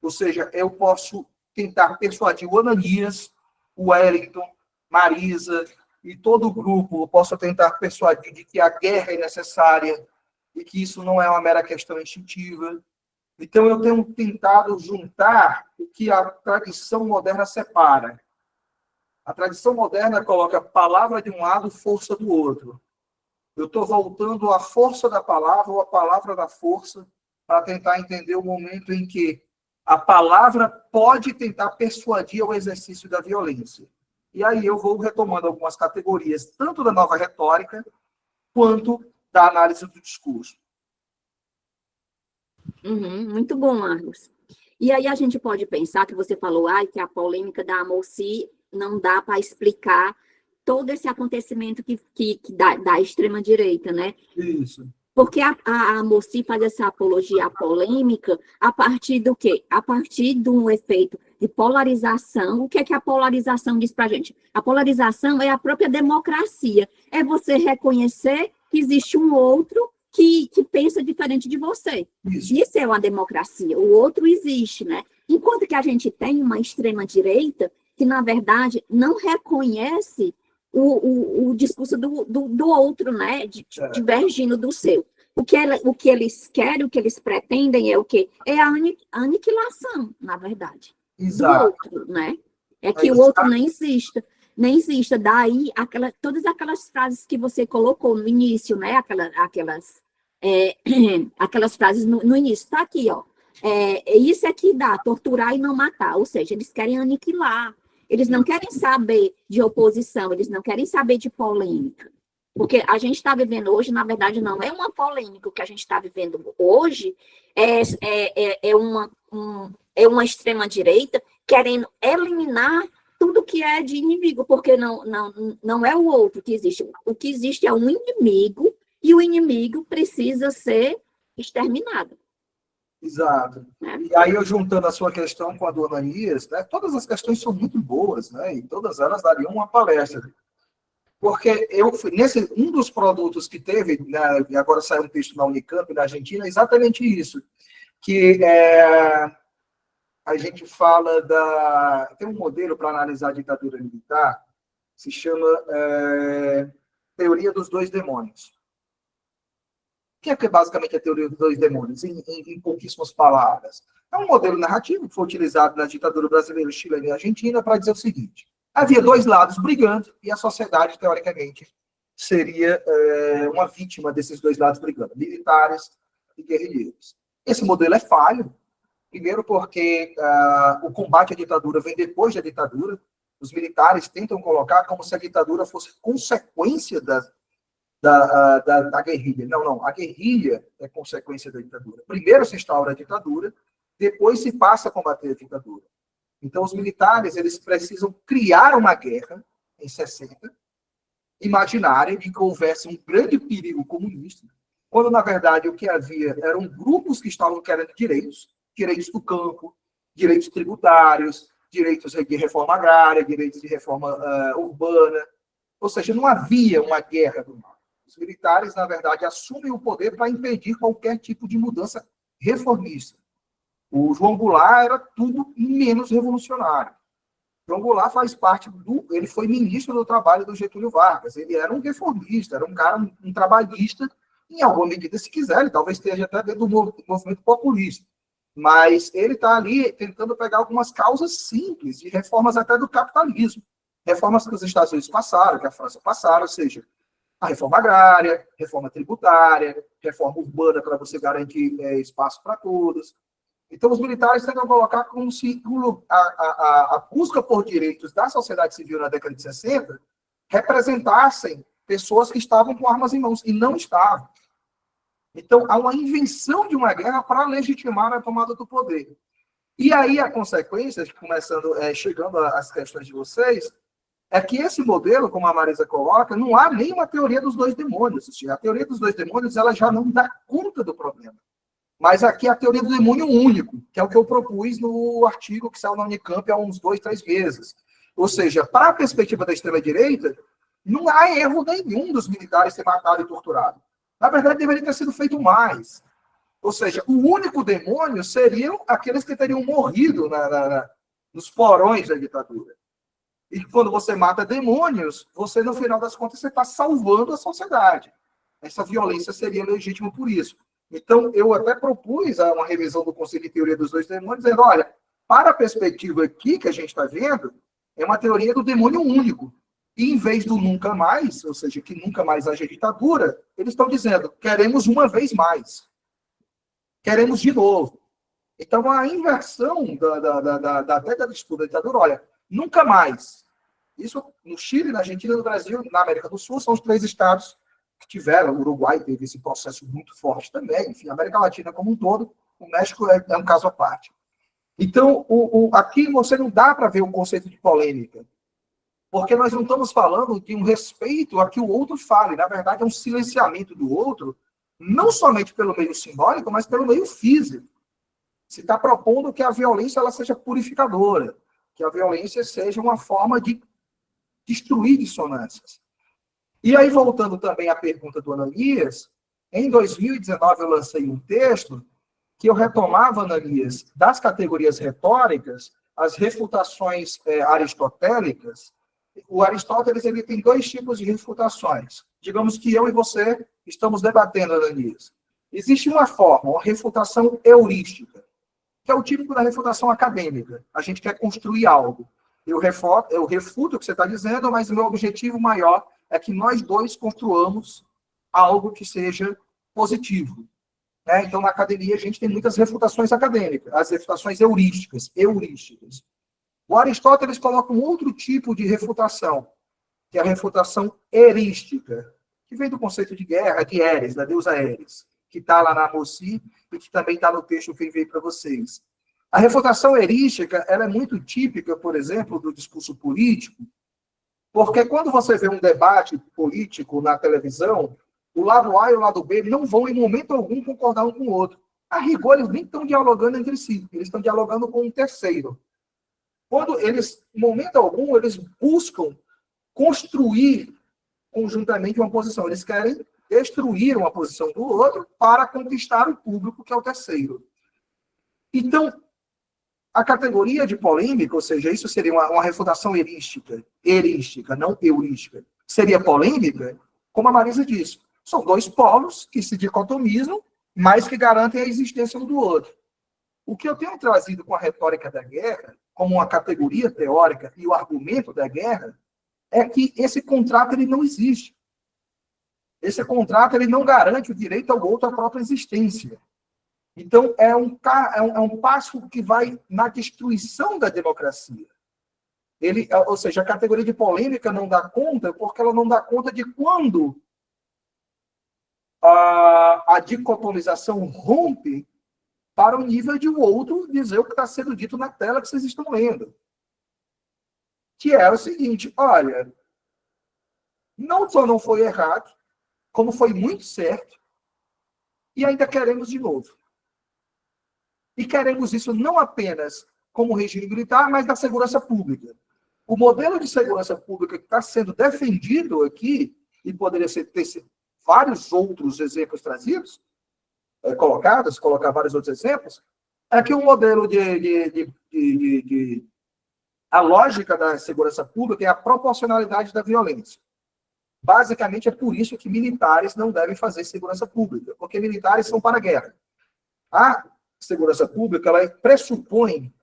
ou seja, eu posso tentar persuadir o Ananias, o Wellington, Marisa e todo o grupo, eu posso tentar persuadir de que a guerra é necessária e que isso não é uma mera questão instintiva. Então, eu tenho tentado juntar o que a tradição moderna separa. A tradição moderna coloca a palavra de um lado, força do outro. Eu estou voltando à força da palavra ou à palavra da força para tentar entender o momento em que a palavra pode tentar persuadir ao exercício da violência. E aí eu vou retomando algumas categorias, tanto da nova retórica, quanto da análise do discurso. Muito bom, Argos. E aí a gente pode pensar que você falou que a polêmica da Amorci não dá para explicar todo esse acontecimento da extrema-direita, né? Isso. Porque a Amorci faz essa apologia à polêmica a partir do quê? A partir de um efeito de polarização. O que é que a polarização diz para a gente? A polarização é a própria democracia. É você reconhecer que existe um outro que pensa diferente de você. Isso é uma democracia. O outro existe, né? Enquanto que a gente tem uma extrema-direita que, na verdade, não reconhece o discurso do outro, né? Divergindo do seu. O que eles querem, o que eles pretendem é o quê? É a aniquilação, na verdade. Exato. Do outro, né? É que o outro nem exista. Nem exista. Daí, todas aquelas frases que você colocou no início, né? Aquelas frases no início. Está aqui, ó. Isso é que dá, torturar e não matar. Ou seja, eles querem aniquilar. Eles não querem saber de oposição, eles não querem saber de polêmica. Porque a gente está vivendo hoje, na verdade, não é uma polêmica. O que a gente está vivendo hoje é uma extrema-direita querendo eliminar tudo que é de inimigo, porque não é o outro que existe. O que existe é um inimigo, e o inimigo precisa ser exterminado. Exato. E aí, eu juntando a sua questão com a do Ananias, né, todas as questões são muito boas, né, e todas elas dariam uma palestra. Porque um dos produtos que teve, né, e agora saiu um texto na Unicamp, na Argentina, é exatamente isso. Que a gente fala tem um modelo para analisar a ditadura militar, se chama Teoria dos Dois Demônios. O que é basicamente a teoria dos dois demônios, em pouquíssimas palavras? É um modelo narrativo que foi utilizado na ditadura brasileira, chilena e argentina para dizer o seguinte: havia dois lados brigando e a sociedade, teoricamente, seria uma vítima desses dois lados brigando, militares e guerrilheiros. Esse modelo é falho, primeiro porque o combate à ditadura vem depois da ditadura. Os militares tentam colocar como se a ditadura fosse consequência da guerrilha. Não. A guerrilha é consequência da ditadura. Primeiro se instaura a ditadura, depois se passa a combater a ditadura. Então, os militares, eles precisam criar uma guerra, em 60, imaginária de que houvesse um grande perigo comunista, quando, na verdade, o que havia eram grupos que estavam querendo direitos do campo, direitos tributários, direitos de reforma agrária, direitos de reforma urbana. Ou seja, não havia uma guerra do mal. Os militares, na verdade, assumem o poder para impedir qualquer tipo de mudança reformista. O João Goulart era tudo menos revolucionário. João Goulart faz parte ele foi ministro do trabalho do Getúlio Vargas. Ele era um reformista, era um cara, um trabalhista, em alguma medida, se quiser, ele talvez esteja até dentro do movimento populista. Mas ele está ali tentando pegar algumas causas simples, de reformas até do capitalismo. Reformas que os Estados Unidos passaram, que a França passaram, ou seja, a reforma agrária, reforma tributária, reforma urbana para você garantir espaço para todos. Então, os militares tentam colocar como se a busca por direitos da sociedade civil na década de 60 representassem pessoas que estavam com armas em mãos, e não estavam. Então, há uma invenção de uma guerra para legitimar a tomada do poder. E aí, a consequência, chegando às questões de vocês, é que esse modelo, como a Marisa coloca, não há nenhuma teoria dos dois demônios. A teoria dos dois demônios ela já não dá conta do problema. Mas aqui é a teoria do demônio único, que é o que eu propus no artigo que saiu na Unicamp há uns 2, 3 meses. Ou seja, para a perspectiva da extrema-direita, não há erro nenhum dos militares ter matado e torturado. Na verdade, deveria ter sido feito mais. Ou seja, o único demônio seriam aqueles que teriam morrido nos porões da ditadura. E quando você mata demônios, você, no final das contas, você está salvando a sociedade. Essa violência seria legítima por isso. Então, eu até propus uma revisão do Conceito de Teoria dos Dois Demônios, dizendo, olha, para a perspectiva aqui que a gente está vendo, é uma teoria do demônio único. E em vez do nunca mais, ou seja, que nunca mais haja ditadura, eles estão dizendo, queremos uma vez mais. Queremos de novo. Então, a inversão da década de estudo da ditadura, olha, nunca mais. Isso no Chile, na Argentina, no Brasil, na América do Sul, são os 3 estados que tiveram. O Uruguai teve esse processo muito forte também. Enfim, a América Latina como um todo, o México é um caso à parte. Então, aqui você não dá para ver um conceito de polêmica. Porque nós não estamos falando de um respeito a que o outro fale. Na verdade, é um silenciamento do outro, não somente pelo meio simbólico, mas pelo meio físico. Se está propondo que a violência ela seja purificadora, que a violência seja uma forma de destruir dissonâncias. E aí, voltando também à pergunta do Ananias, em 2019 eu lancei um texto que eu retomava, Ananias, das categorias retóricas, as refutações aristotélicas. O Aristóteles ele tem 2 tipos de refutações. Digamos que eu e você estamos debatendo, Ananias. Existe uma forma, uma refutação heurística, que é o típico da refutação acadêmica. A gente quer construir algo. Eu refuto o que você está dizendo, mas o meu objetivo maior é que nós dois construamos algo que seja positivo. Então, na academia, a gente tem muitas refutações acadêmicas, as refutações heurísticas. O Aristóteles coloca um outro tipo de refutação, que é a refutação erística, que vem do conceito de guerra, de Eris, da deusa Eris, que está lá na Moci e que também está no texto que eu enviei para vocês. A refutação erística ela é muito típica, por exemplo, do discurso político, porque quando você vê um debate político na televisão, o lado A e o lado B não vão, em momento algum, concordar um com o outro. A rigor, eles nem estão dialogando entre si, eles estão dialogando com um terceiro. Quando eles, em momento algum, eles buscam construir conjuntamente uma posição. Eles querem destruir uma posição do outro para conquistar o público, que é o terceiro. Então, a categoria de polêmica, ou seja, isso seria uma refutação erística, não heurística. Seria polêmica, como a Marisa disse. São 2 polos que se dicotomizam, mas que garantem a existência um do outro. O que eu tenho trazido com a retórica da guerra, como uma categoria teórica e o argumento da guerra, é que esse contrato ele não existe. Esse contrato ele não garante o direito ao outro à própria existência. Então, é um passo que vai na destruição da democracia. Ou seja, a categoria de polêmica não dá conta, porque ela não dá conta de quando a dicotomização rompe para o nível de o outro dizer o que está sendo dito na tela que vocês estão lendo. Que é o seguinte, olha, Não só não foi errado, como foi muito certo, e ainda queremos de novo. E queremos isso não apenas como regime militar, mas da segurança pública. O modelo de segurança pública que está sendo defendido aqui, e poderia ter sido vários outros exemplos trazidos, colocar vários outros exemplos, é que o modelo a lógica da segurança pública é a proporcionalidade da violência. Basicamente, é por isso que militares não devem fazer segurança pública, porque militares são para a guerra. A segurança pública, ela pressupõe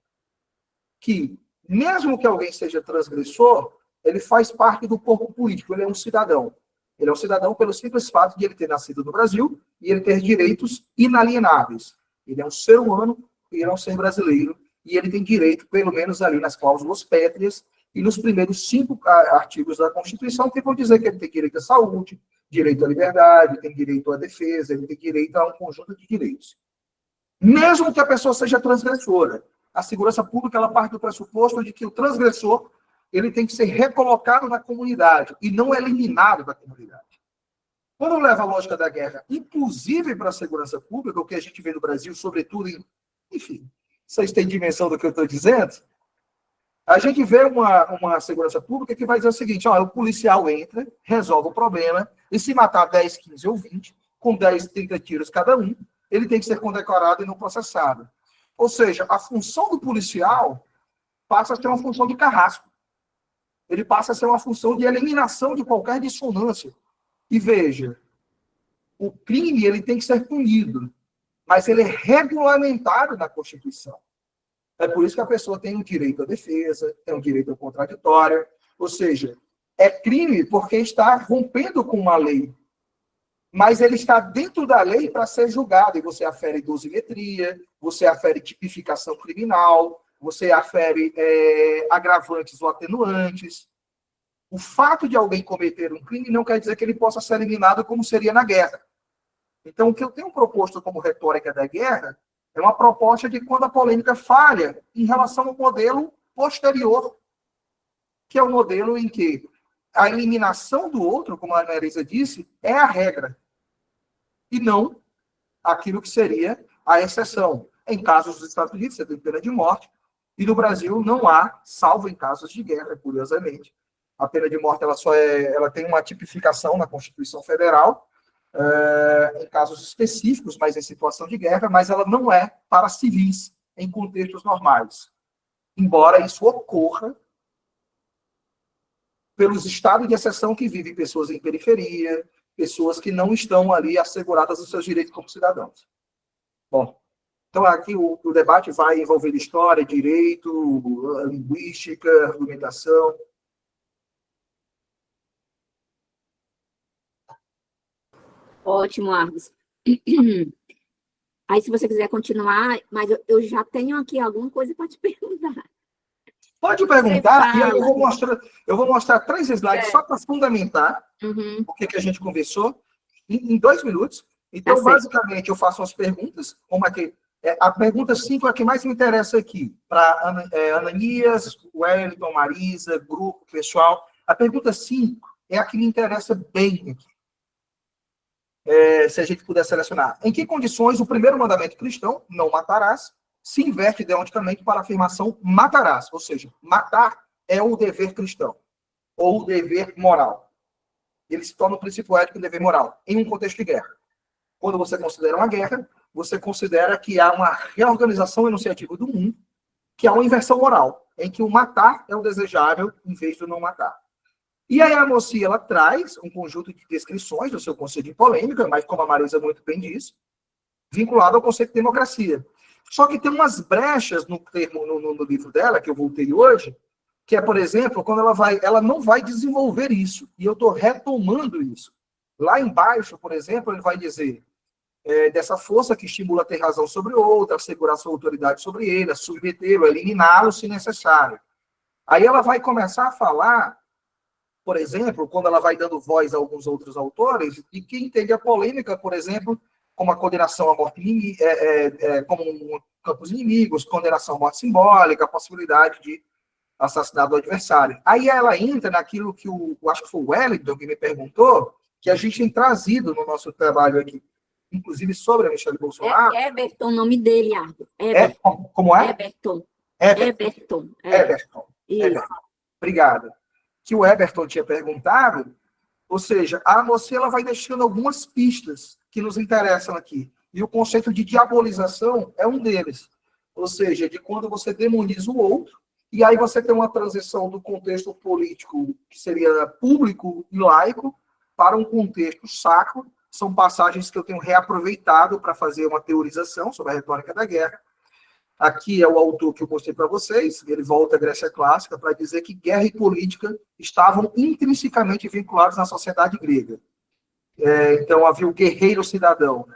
que, mesmo que alguém seja transgressor, ele faz parte do corpo político, ele é um cidadão. Ele é um cidadão pelo simples fato de ele ter nascido no Brasil e ele ter direitos inalienáveis. Ele é um ser humano e ele é um ser brasileiro. E ele tem direito, pelo menos ali nas cláusulas pétreas e nos primeiros 5 artigos da Constituição, que vão dizer que ele tem direito à saúde, direito à liberdade, tem direito à defesa, ele tem direito a um conjunto de direitos. Mesmo que a pessoa seja transgressora, a segurança pública ela parte do pressuposto de que o transgressor ele tem que ser recolocado na comunidade e não eliminado da comunidade. Quando leva a lógica da guerra, inclusive para a segurança pública, o que a gente vê no Brasil, sobretudo, enfim, vocês têm dimensão do que eu estou dizendo, a gente vê uma segurança pública que vai dizer o seguinte, o policial entra, resolve o problema, e se matar 10, 15 ou 20, com 10, 30 tiros cada um, ele tem que ser condecorado e não processado. Ou seja, a função do policial passa a ser uma função de carrasco. Ele passa a ser uma função de eliminação de qualquer dissonância. E veja, o crime ele tem que ser punido, mas ele é regulamentado na Constituição. É por isso que a pessoa tem o direito à defesa, tem o direito ao contraditório, ou seja, é crime porque está rompendo com uma lei, mas ele está dentro da lei para ser julgado, e você afere dosimetria, você afere tipificação criminal, você afere agravantes ou atenuantes. O fato de alguém cometer um crime não quer dizer que ele possa ser eliminado como seria na guerra. Então, o que eu tenho proposto como retórica da guerra é uma proposta de quando a polêmica falha em relação ao modelo posterior, que é o modelo em que a eliminação do outro, como a Marisa disse, é a regra, e não aquilo que seria a exceção. Em casos dos Estados Unidos, você tem pena de morte, e no Brasil não há, salvo em casos de guerra, curiosamente. A pena de morte ela tem uma tipificação na Constituição Federal, em casos específicos, mas em situação de guerra, mas ela não é para civis, em contextos normais. Embora isso ocorra pelos estados de exceção que vivem pessoas em periferia, pessoas que não estão ali asseguradas os seus direitos como cidadãos. Bom, então aqui o debate vai envolver história, direito, linguística, argumentação. Ótimo, Argos. Aí, se você quiser continuar, mas eu já tenho aqui alguma coisa para te perguntar. Pode perguntar, e aí eu vou mostrar 3 slides só para fundamentar o que a gente conversou em 2 minutos. Então, basicamente, eu faço as perguntas, como é que... a pergunta 5 é a que mais me interessa aqui, para Ananias, Wellington, Marisa, grupo, pessoal. A pergunta 5 é a que me interessa bem aqui. Se a gente puder selecionar. Em que condições o primeiro mandamento cristão, não matarás, se inverte ideologicamente para a afirmação matarás? Ou seja, matar é o dever cristão, ou o dever moral. Ele se torna o princípio ético e o dever moral, em um contexto de guerra. Quando você considera uma guerra, você considera que há uma reorganização enunciativa do mundo, que há uma inversão moral, em que o matar é o desejável, em vez do não matar. E aí a Moci, ela traz um conjunto de descrições do seu conceito de polêmica, mas como a Marisa muito bem disse, vinculado ao conceito de democracia. Só que tem umas brechas no livro dela, que eu voltei hoje, que é, por exemplo, quando ela não vai desenvolver isso, e eu estou retomando isso. Lá embaixo, por exemplo, ele vai dizer dessa força que estimula a ter razão sobre outra, assegurar sua autoridade sobre ele, a submetê-lo, a eliminá-lo se necessário. Aí ela vai começar a falar, por exemplo, quando ela vai dando voz a alguns outros autores, e que entende a polêmica, por exemplo, como a condenação à morte como campos inimigos, condenação à morte simbólica, a possibilidade de assassinato do adversário. Aí ela entra naquilo que acho que foi o Wellington que me perguntou, que a gente tem trazido no nosso trabalho aqui, inclusive sobre a Michelle Bolsonaro. É Everton o nome dele, Argo. Como é? Everton. Everton. Isso. Obrigado. Que o Everton tinha perguntado, ou seja, a moça ela vai deixando algumas pistas que nos interessam aqui. E o conceito de diabolização é um deles. Ou seja, de quando você demoniza o outro, e aí você tem uma transição do contexto político, que seria público e laico, para um contexto sacro. São passagens que eu tenho reaproveitado para fazer uma teorização sobre a retórica da guerra. Aqui é o autor que eu mostrei para vocês, ele volta à Grécia Clássica para dizer que guerra e política estavam intrinsecamente vinculados na sociedade grega. Então, havia o guerreiro cidadão.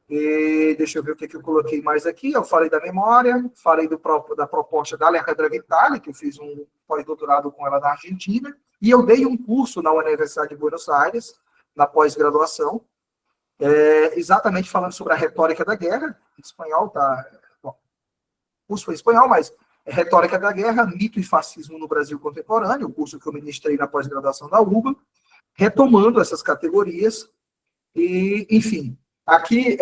E deixa eu ver o que eu coloquei mais aqui. Eu falei da memória, falei da proposta da Alejandra Vitali, que eu fiz um pós-doutorado com ela na Argentina, e eu dei um curso na Universidade de Buenos Aires, na pós-graduação, exatamente falando sobre a retórica da guerra. Em espanhol, tá? Bom, o curso foi em espanhol, mas retórica da guerra, mito e fascismo no Brasil contemporâneo, o curso que eu ministrei na pós-graduação da UBA, retomando essas categorias, e, enfim. Aqui,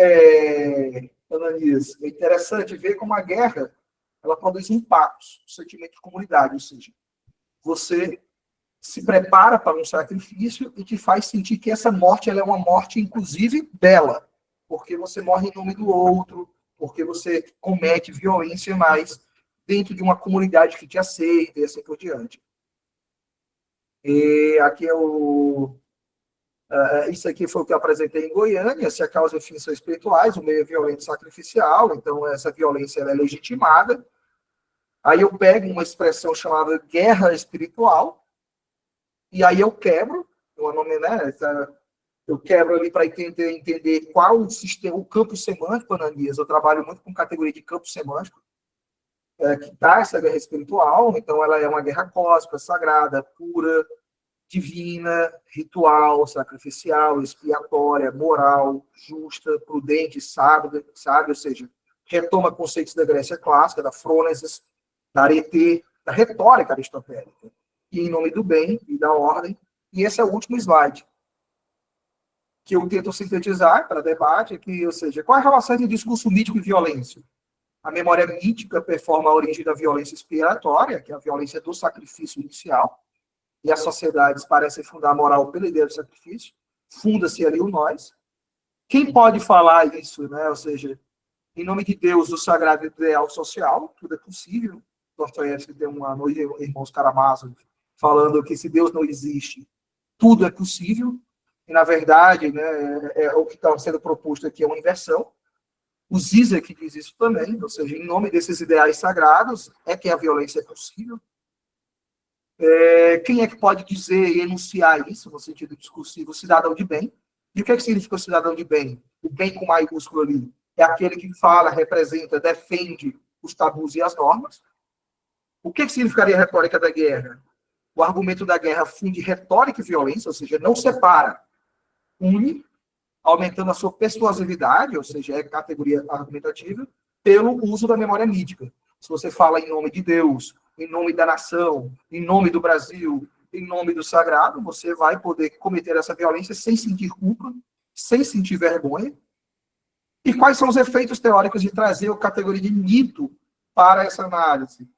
Ananias, é interessante ver como a guerra ela produz impactos, um sentimento de comunidade, ou seja, você se prepara para um sacrifício e te faz sentir que essa morte ela é uma morte, inclusive, bela, porque você morre em nome do outro, porque você comete violência, mas dentro de uma comunidade que te aceita e assim por diante. E aqui é isso aqui foi o que eu apresentei em Goiânia, se a causa e o fim são espirituais, o meio é violento e sacrificial, então essa violência ela é legitimada. Aí eu pego uma expressão chamada guerra espiritual, e aí eu quebro, eu quebro ali para entender qual o sistema, o campo semântico, Ananias, eu trabalho muito com categoria de campo semântico, que dá essa guerra espiritual, então ela é uma guerra cósmica, sagrada, pura, divina, ritual, sacrificial, expiatória, moral, justa, prudente, sábia, ou seja, retoma conceitos da Grécia clássica, da frônesis, da arete, da retórica aristotélica, e em nome do bem e da ordem. E esse é o último slide, que eu tento sintetizar para debate, ou seja, qual é a relação entre discurso mítico e violência? A memória mítica performa a origem da violência expiatória, que é a violência do sacrifício inicial, e as sociedades parecem fundar a moral pela ideia do sacrifício, funda-se ali o nós. Quem pode falar isso, né? Ou seja, em nome de Deus, o sagrado ideal social, tudo é possível. Dostoiévski tem uma noite, Irmãos Karamazov, falando que se Deus não existe, tudo é possível. E, na verdade, né, o que está sendo proposto aqui é uma inversão. O Zizek diz isso também, ou seja, em nome desses ideais sagrados, é que a violência é possível. Quem é que pode dizer e enunciar isso no sentido discursivo? Cidadão de bem. E o que significa o cidadão de bem? O bem com maiúsculo ali é aquele que fala, representa, defende os tabus e as normas. O que significaria a retórica da guerra? O argumento da guerra funde retórica e violência, ou seja, não separa, une, aumentando a sua persuasividade, ou seja, é categoria argumentativa, pelo uso da memória mítica. Se você fala em nome de Deus, em nome da nação, em nome do Brasil, em nome do sagrado, você vai poder cometer essa violência sem sentir culpa, sem sentir vergonha. E quais são os efeitos teóricos de trazer a categoria de mito para essa análise?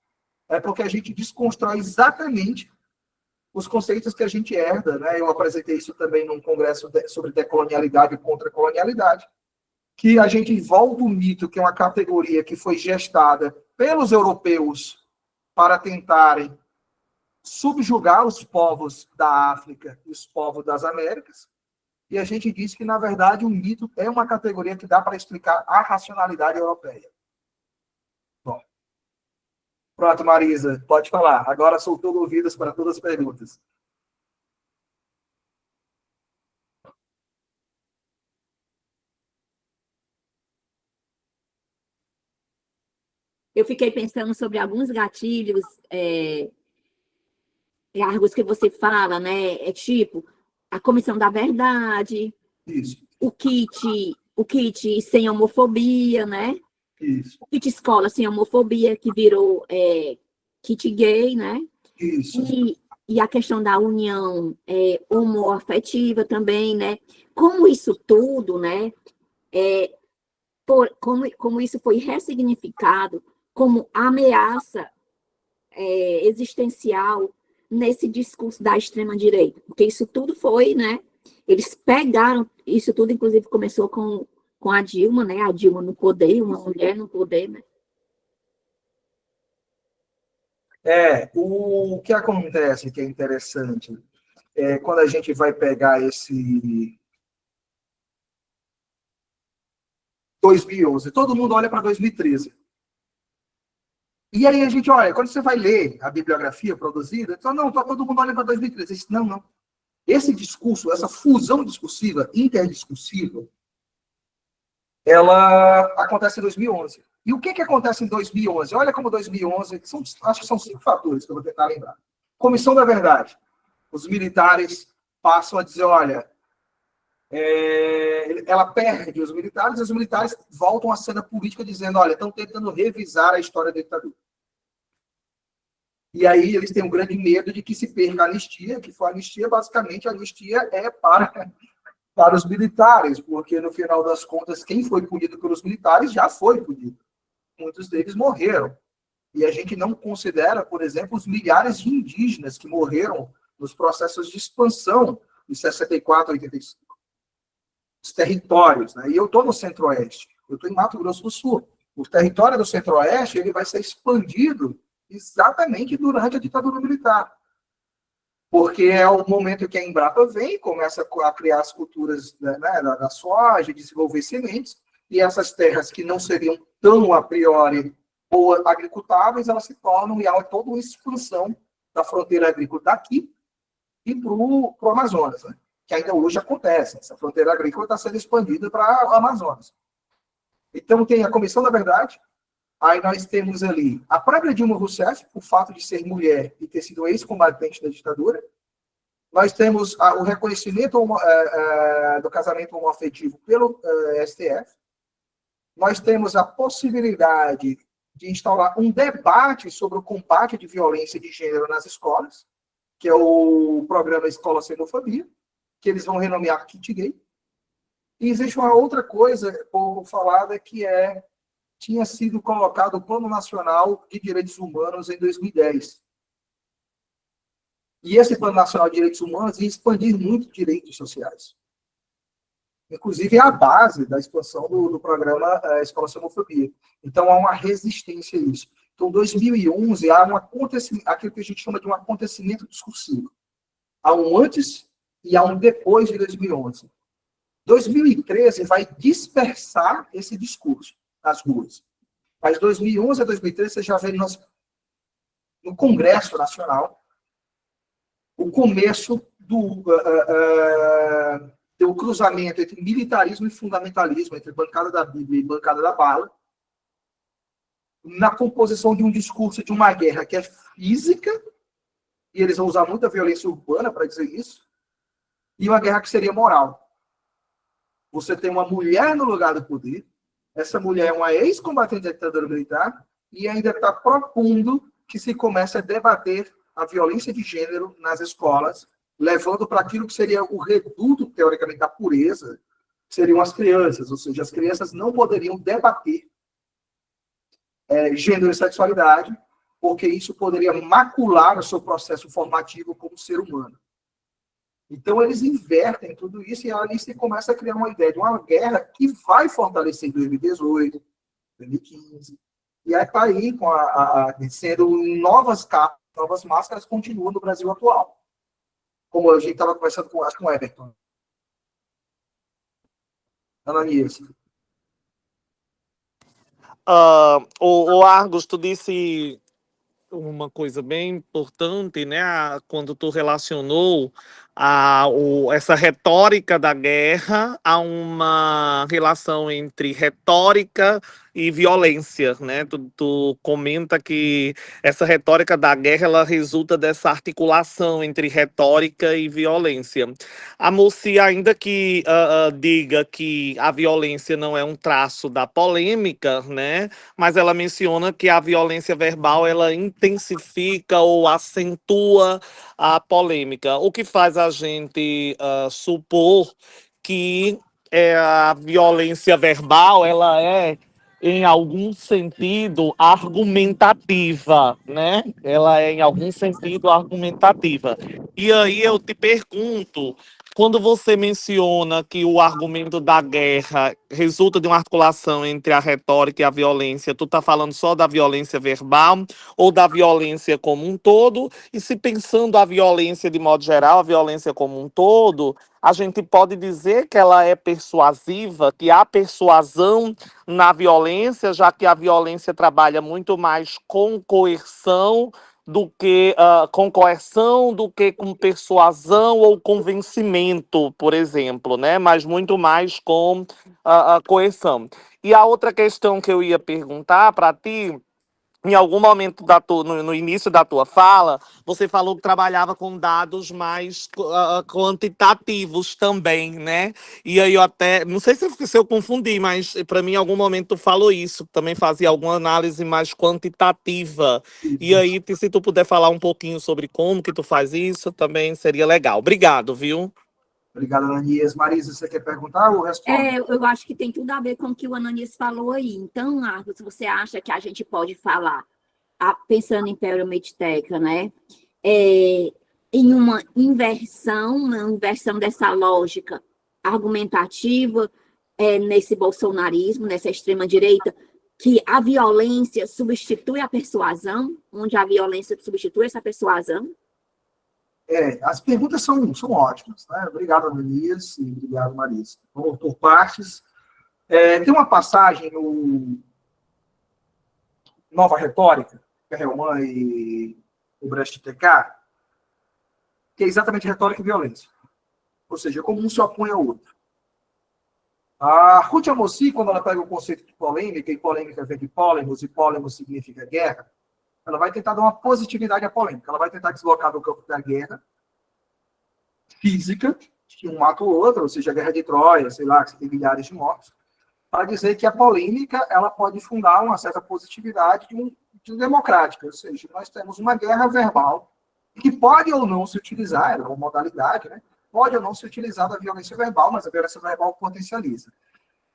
É porque a gente desconstrói exatamente os conceitos que a gente herda, né? Eu apresentei isso também num congresso sobre decolonialidade e contra-colonialidade, que a gente volta o mito, que é uma categoria que foi gestada pelos europeus para tentarem subjugar os povos da África e os povos das Américas, e a gente diz que, na verdade, o mito é uma categoria que dá para explicar a racionalidade europeia. Bom. Pronto, Marisa, pode falar. Agora soltou ouvidos para todas as perguntas. Eu fiquei pensando sobre alguns gatilhos, Argos, que você fala, né? É tipo a Comissão da Verdade, Isso. o kit sem homofobia, né? Isso. O kit escola sem homofobia, que virou kit gay, né? Isso. E a questão da união homoafetiva também, né? Como isso tudo, né? Como isso foi ressignificado como ameaça existencial nesse discurso da extrema-direita. Porque isso tudo foi, né? Eles pegaram, isso tudo, inclusive, começou com a Dilma, né? A Dilma no poder, uma mulher no poder, né? O que acontece, que é interessante, quando a gente vai pegar esse 2011, todo mundo olha para 2013. E aí a gente olha, quando você vai ler a bibliografia produzida, então, não, todo mundo olha para 2013. Diz, não. Esse discurso, essa fusão discursiva, interdiscursiva, ela acontece em 2011. E o que acontece em 2011? Olha como 2011, acho que são 5 fatores que eu vou tentar lembrar. Comissão da Verdade. Os militares passam a dizer, olha, ela perde os militares voltam à cena política dizendo, olha, estão tentando revisar a história da ditadura. E aí eles têm um grande medo de que se perca a anistia, que foi a anistia, basicamente a anistia é para os militares, porque no final das contas, quem foi punido pelos militares já foi punido. Muitos deles morreram. E a gente não considera, por exemplo, os milhares de indígenas que morreram nos processos de expansão de 64 a 85. Os territórios, né? E eu estou no Centro-Oeste, eu estou em Mato Grosso do Sul. O território do Centro-Oeste ele vai ser expandido exatamente durante a ditadura militar. Porque é o momento que a Embrapa vem, começa a criar as culturas, né, da soja, desenvolver sementes, e essas terras que não seriam tão a priori ou agricultáveis, elas se tornam, e há toda uma expansão da fronteira agrícola daqui e para o Amazonas, né? Que ainda hoje acontece. Essa fronteira agrícola está sendo expandida para o Amazonas. Então, tem a Comissão da Verdade, aí nós temos ali a própria Dilma Rousseff, o fato de ser mulher e ter sido ex-combatente da ditadura. Nós temos o reconhecimento do casamento homoafetivo pelo STF. Nós temos a possibilidade de instaurar um debate sobre o combate de violência de gênero nas escolas, que é o programa Escola Sem Homofobia, que eles vão renomear Kit Gay. E existe uma outra coisa pouco falada, que tinha sido colocado o Plano Nacional de Direitos Humanos em 2010. E esse Plano Nacional de Direitos Humanos ia expandir muito direitos sociais. Inclusive, é a base da expansão do programa Escola Sem Homofobia. Então, há uma resistência a isso. Então, em 2011, há aquilo que a gente chama de um acontecimento discursivo. Há um antes e há um depois de 2011. 2013 vai dispersar esse discurso nas ruas. Mas 2011 a 2013, você já vê no Congresso Nacional o começo do cruzamento entre militarismo e fundamentalismo, entre bancada da Bíblia e bancada da bala, na composição de um discurso de uma guerra que é física, e eles vão usar muita violência urbana para dizer isso, e uma guerra que seria moral. Você tem uma mulher no lugar do poder, essa mulher é uma ex-combatente da ditadura militar, e ainda está propondo que se comece a debater a violência de gênero nas escolas, levando para aquilo que seria o reduto, teoricamente, da pureza, que seriam as crianças, ou seja, as crianças não poderiam debater gênero e sexualidade, porque isso poderia macular o seu processo formativo como ser humano. Então, eles invertem tudo isso e ali se começa a criar uma ideia de uma guerra que vai fortalecer em 2018, 2015. E aí está aí, sendo novas capas, novas máscaras, continua no Brasil atual. Como a gente estava conversando com o Everton. Ananias. O Argos, tu disse uma coisa bem importante, né? Quando tu relacionou essa retórica da guerra, há uma relação entre retórica e violência, né? Tu comenta que essa retórica da guerra, ela resulta dessa articulação entre retórica e violência. A Moci, ainda que diga que a violência não é um traço da polêmica, né? Mas ela menciona que a violência verbal, ela intensifica ou acentua a polêmica, o que faz a gente supor que a violência verbal, ela é, em algum sentido, argumentativa, né? Ela é, em algum sentido, argumentativa. E aí eu te pergunto, quando você menciona que o argumento da guerra resulta de uma articulação entre a retórica e a violência, tu tá falando só da violência verbal ou da violência como um todo? E se pensando a violência de modo geral, a violência como um todo, a gente pode dizer que ela é persuasiva, que há persuasão na violência, já que a violência trabalha muito mais com coerção do que com coerção do que com persuasão ou convencimento, por exemplo, né? Mas muito mais com a coerção. E a outra questão que eu ia perguntar para ti, em algum momento no início da tua fala, você falou que trabalhava com dados mais quantitativos também, né? E aí eu até, não sei se eu confundi, mas para mim em algum momento tu falou isso, também fazia alguma análise mais quantitativa. E aí, se tu puder falar um pouquinho sobre como que tu faz isso, também seria legal. Obrigado, viu? Obrigado, Ananias. Marisa, você quer perguntar ou responde? Eu acho que tem tudo a ver com o que o Ananias falou aí. Então, Argos, você acha que a gente pode falar, pensando em Perometeca, né? Em uma inversão dessa lógica argumentativa nesse bolsonarismo, nessa extrema-direita, que a violência substitui a persuasão, onde a violência substitui essa persuasão? As perguntas são ótimas, né? Obrigado, Ananias, e obrigado, Marisa. Vamos por partes. Tem uma passagem no Nova Retórica, Perelman e o Brecht TK, que é exatamente retórica e violência. Ou seja, como um se opõe ao outro. A Ruth Amosi, quando ela pega o conceito de polêmica, e polêmica vem de polemos, e polemos significa guerra, ela vai tentar dar uma positividade à polêmica. Ela vai tentar deslocar do campo da guerra física, que um mata o outro, ou seja, a guerra de Troia, sei lá, que você tem milhares de mortos, para dizer que a polêmica ela pode fundar uma certa positividade de democrática. Ou seja, nós temos uma guerra verbal que pode ou não se utilizar, é uma modalidade, né? Pode ou não se utilizar da violência verbal, mas a violência verbal potencializa.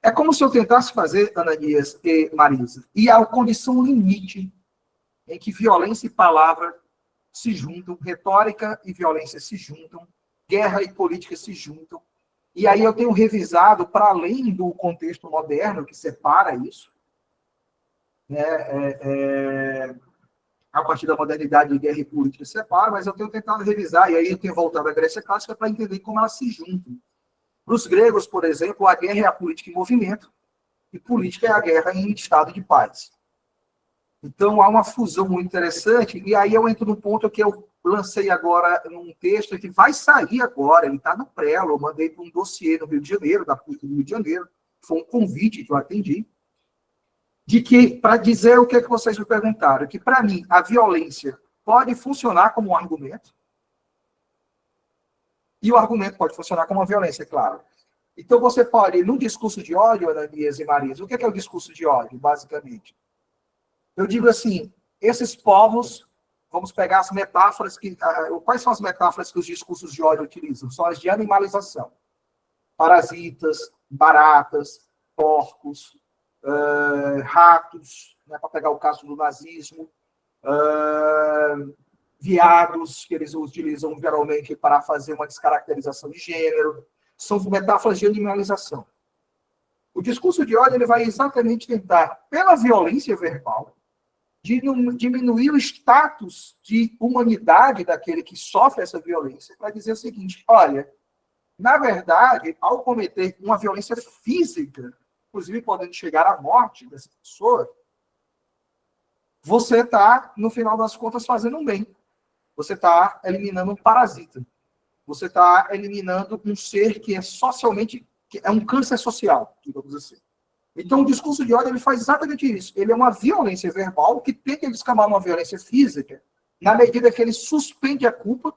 É como se eu tentasse fazer, Ananias e Marisa, e a condição limite em que violência e palavra se juntam, retórica e violência se juntam, guerra e política se juntam. E aí eu tenho revisado, para além do contexto moderno, que separa isso, né, a partir da modernidade de guerra e política separa, mas eu tenho tentado revisar, e aí eu tenho voltado à Grécia Clássica para entender como elas se juntam. Para os gregos, por exemplo, a guerra é a política em movimento, e política é a guerra em estado de paz. Então, há uma fusão muito interessante, e aí eu entro num ponto que eu lancei agora num texto que vai sair agora, ele está no Prelo, eu mandei para um dossiê no Rio de Janeiro, da PUC do Rio de Janeiro, foi um convite que eu atendi, de que, para dizer o que é que vocês me perguntaram, que, para mim, a violência pode funcionar como um argumento, e o argumento pode funcionar como uma violência, claro. Então, você pode, num discurso de ódio, Ananias e Marisa, o que é o discurso de ódio, basicamente? Eu digo assim, esses povos, vamos pegar as metáforas, quais são as metáforas que os discursos de ódio utilizam? São as de animalização. Parasitas, baratas, porcos, ratos, né, para pegar o caso do nazismo, viados, que eles utilizam geralmente para fazer uma descaracterização de gênero. São metáforas de animalização. O discurso de ódio ele vai exatamente tentar, pela violência verbal, diminuir o status de humanidade daquele que sofre essa violência, para dizer o seguinte, olha, na verdade, ao cometer uma violência física, inclusive podendo chegar à morte dessa pessoa, você está, no final das contas, fazendo um bem. Você está eliminando um parasita. você está eliminando um ser que é socialmente, que é um câncer social, digamos assim. Então, o discurso de ódio ele faz exatamente isso. Ele é uma violência verbal que tenta descambar uma violência física na medida que ele suspende a culpa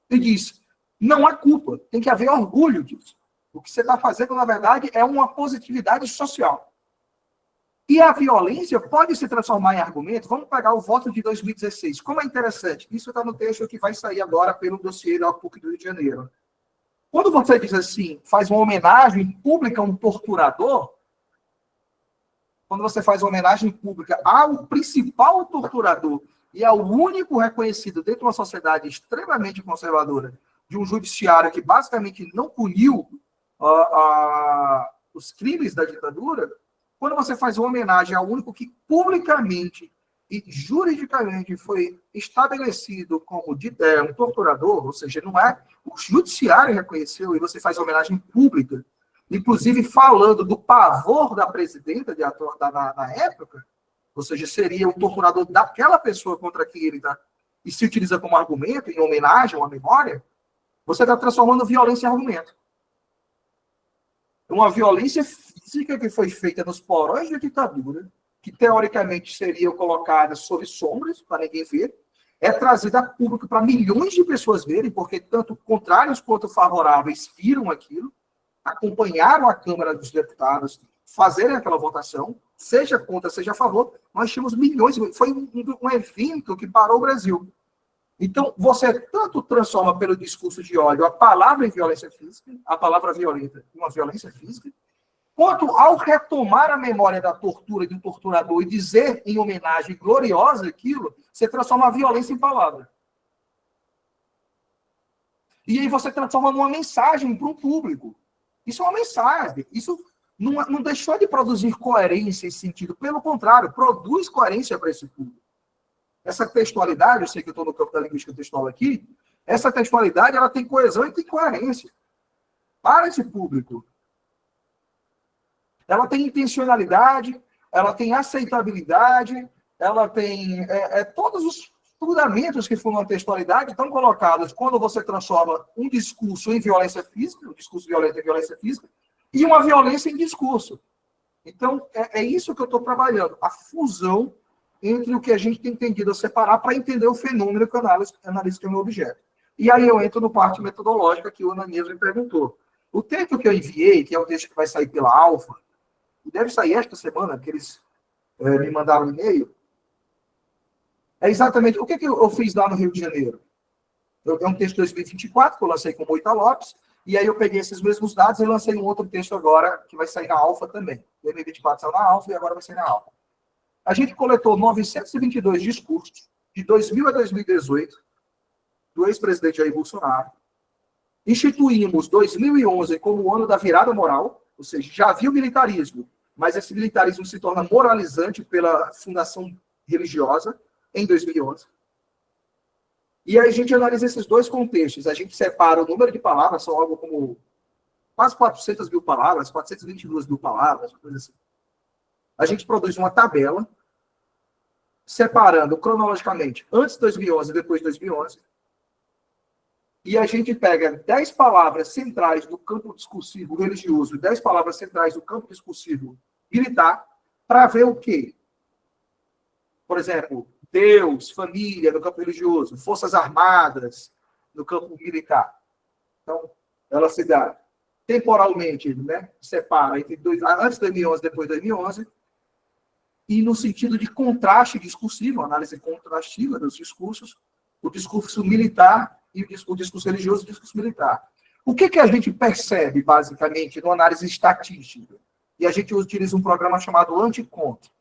e diz, não há culpa, tem que haver orgulho disso. O que você está fazendo, na verdade, é uma positividade social. E a violência pode se transformar em argumento. Vamos pegar o voto de 2016. Como é interessante. Isso está no texto que vai sair agora pelo dossiê da PUC do Rio de Janeiro. Quando você diz assim, faz uma homenagem pública a um torturador, quando você faz uma homenagem pública ao principal torturador e ao único reconhecido dentro de uma sociedade extremamente conservadora, de um judiciário que basicamente não puniu os crimes da ditadura, quando você faz uma homenagem ao único que publicamente e juridicamente foi estabelecido como um torturador, ou seja, não é o judiciário reconheceu, e você faz homenagem pública, inclusive falando do pavor da presidenta na época, ou seja, seria o torturador daquela pessoa contra quem ele está, e se utiliza como argumento, em homenagem ou à memória, você está transformando violência em argumento. Uma violência física que foi feita nos porões da ditadura, que teoricamente seriam colocadas sob sombras, para ninguém ver, é trazida a público para milhões de pessoas verem, porque tanto contrários quanto favoráveis viram aquilo, acompanharam a Câmara dos Deputados fazerem aquela votação, seja contra, seja a favor. Nós tínhamos milhões, foi um evento que parou o Brasil. Então, você tanto transforma pelo discurso de ódio a palavra em violência física, a palavra violenta em uma violência física, quanto ao retomar a memória da tortura de um torturador e dizer em homenagem gloriosa aquilo, você transforma a violência em palavra. E aí você transforma numa mensagem para um público. Isso é uma mensagem. Isso não deixou de produzir coerência e sentido. Pelo contrário, produz coerência para esse público. Essa textualidade, eu sei que eu estou no campo da linguística textual aqui, essa textualidade ela tem coesão e tem coerência para esse público. Ela tem intencionalidade, ela tem aceitabilidade, ela tem todos os fundamentos que formam a textualidade estão colocados quando você transforma um discurso em violência física, um discurso violento em violência física, e uma violência em discurso. Então, é isso que eu estou trabalhando, a fusão entre o que a gente tem entendido a separar para entender o fenômeno que o analista tem no objeto. E aí eu entro no parte metodológica que o Ananias me perguntou. O texto que eu enviei, que é o texto que vai sair pela Alfa, deve sair esta semana, que eles me mandaram um e-mail, é exatamente o que eu fiz lá no Rio de Janeiro. É um texto de 2024, que eu lancei com o Moita Lopes, e aí eu peguei esses mesmos dados e lancei um outro texto agora, que vai sair na Alfa também. 2024 saiu na Alfa e agora vai sair na Alfa. A gente coletou 922 discursos, de 2000 a 2018, do ex-presidente Jair Bolsonaro. Instituímos 2011 como o ano da virada moral, ou seja, já havia o militarismo, mas esse militarismo se torna moralizante pela fundação religiosa em 2011. E aí a gente analisa esses dois contextos. A gente separa o número de palavras, são algo como quase 400 mil palavras, 422 mil palavras, coisa assim. A gente produz uma tabela separando cronologicamente antes de 2011 e depois de 2011. E a gente pega 10 palavras centrais do campo discursivo religioso e 10 palavras centrais do campo discursivo militar para ver o quê? Por exemplo, Deus, família no campo religioso, Forças Armadas no campo militar. Então, ela se dá temporalmente, né, separa entre antes de 2011 e depois de 2011, e no sentido de contraste discursivo, análise contrastiva dos discursos, o discurso militar e o discurso religioso e o discurso militar. O que a gente percebe, basicamente, no análise estatística? E a gente utiliza um programa chamado Anticont,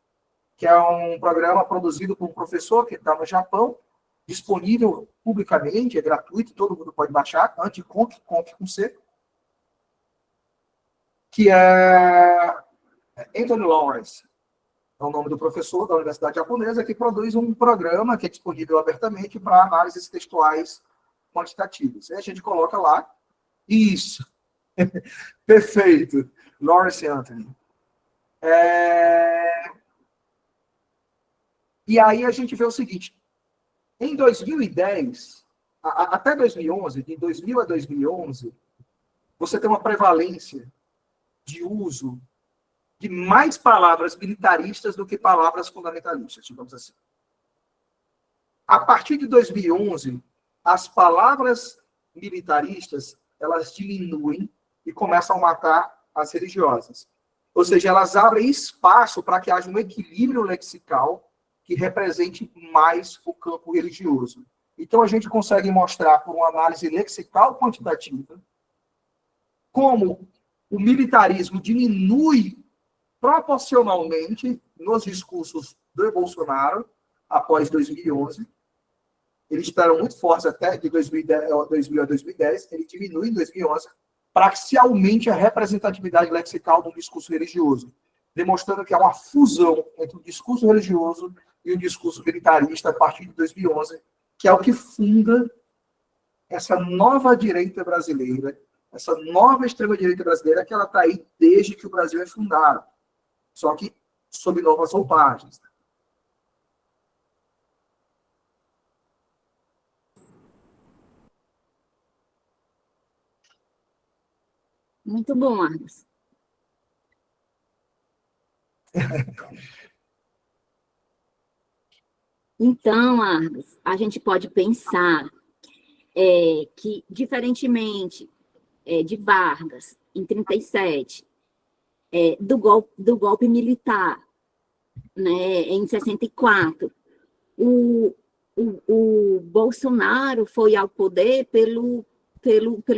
que é um programa produzido por um professor que está no Japão, disponível publicamente, é gratuito, todo mundo pode baixar, Anticont, Cont com C, que é Anthony Lawrence, é o nome do professor da Universidade Japonesa, que produz um programa que é disponível abertamente para análises textuais quantitativas. E a gente coloca lá, isso, perfeito, Lawrence Anthony. E aí a gente vê o seguinte, em 2010, até 2011, de 2000 a 2011, você tem uma prevalência de uso de mais palavras militaristas do que palavras fundamentalistas, digamos assim. A partir de 2011, as palavras militaristas, elas diminuem e começam a matar as religiosas. Ou seja, elas abrem espaço para que haja um equilíbrio lexical que represente mais o campo religioso. Então, a gente consegue mostrar, por uma análise lexical quantitativa, como o militarismo diminui proporcionalmente nos discursos do Bolsonaro após 2011. Eles estavam muito fortes até de 2000 a 2010, ele diminui em 2011 para que se aumente a representatividade lexical do discurso religioso, demonstrando que há uma fusão entre o discurso religioso e o discurso militarista a partir de 2011, que é o que funda essa nova direita brasileira, essa nova extrema-direita brasileira, que ela está aí desde que o Brasil é fundado, só que sob novas roupagens. Muito bom, Argos. Então, Argos, a gente pode pensar que, diferentemente de Vargas, em 1937, do golpe militar, né, em 64, o Bolsonaro foi ao poder pelo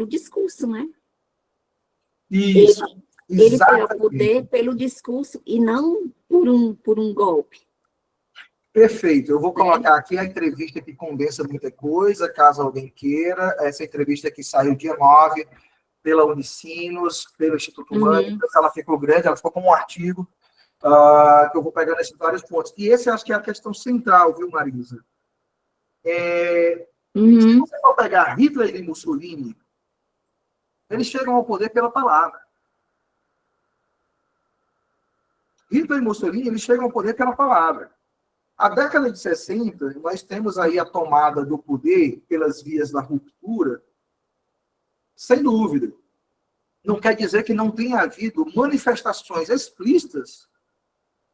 discurso, né? Isso, ele foi ao poder pelo discurso e não por um golpe. Perfeito. Eu vou colocar aqui a entrevista que condensa muita coisa, caso alguém queira. Essa entrevista que saiu dia 9 pela Unicinos, pelo Instituto Humanitas. Ela ficou grande, ela ficou como um artigo, que eu vou pegar nesses vários pontos. E esse acho que é a questão central, viu, Marisa? Se você for pegar Hitler e Mussolini, eles chegam ao poder pela palavra. Hitler e Mussolini, eles chegam ao poder pela palavra. A década de 60, nós temos aí a tomada do poder pelas vias da ruptura, sem dúvida. Não quer dizer que não tenha havido manifestações explícitas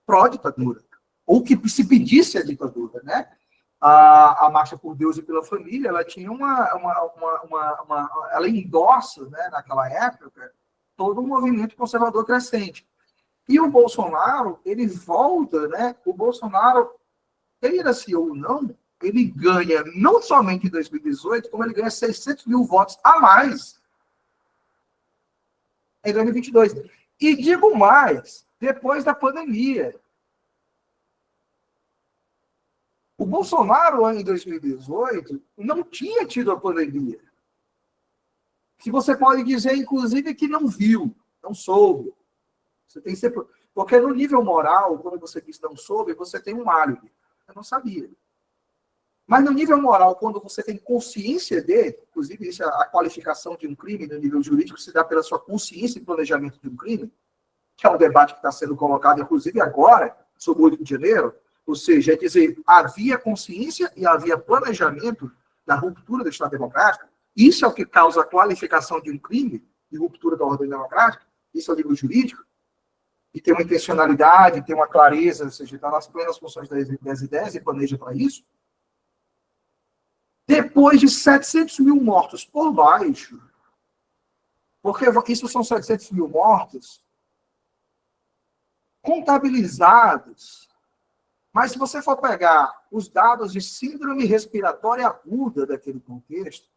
pró-ditadura, ou que se pedisse a ditadura, né? A Marcha por Deus e pela Família, ela tinha ela endossa, né, naquela época, todo um movimento conservador crescente. E o Bolsonaro, ele volta, né? O Bolsonaro, queira-se ou não, ele ganha, não somente em 2018, como ele ganha 600 mil votos a mais em 2022. E digo mais, depois da pandemia. O Bolsonaro, em 2018, não tinha tido a pandemia. Que você pode dizer, inclusive, que não viu, não soube. Você tem sempre... Porque no nível moral, quando você diz não soube, você tem um álibi. Eu não sabia. Mas no nível moral, quando você tem consciência de, inclusive isso, a qualificação de um crime no nível jurídico se dá pela sua consciência e planejamento de um crime, que é um debate que está sendo colocado, inclusive agora, sobre o 8 de janeiro, ou seja, é dizer, havia consciência e havia planejamento da ruptura do Estado Democrático. Isso é o que causa a qualificação de um crime de ruptura da ordem democrática. Isso é o nível jurídico. E tem uma intencionalidade, tem uma clareza, ou seja, está nas plenas funções das ideias e planeja para isso. Depois de 700 mil mortos por baixo, porque isso são 700 mil mortos contabilizados. Mas se você for pegar os dados de síndrome respiratória aguda daquele contexto,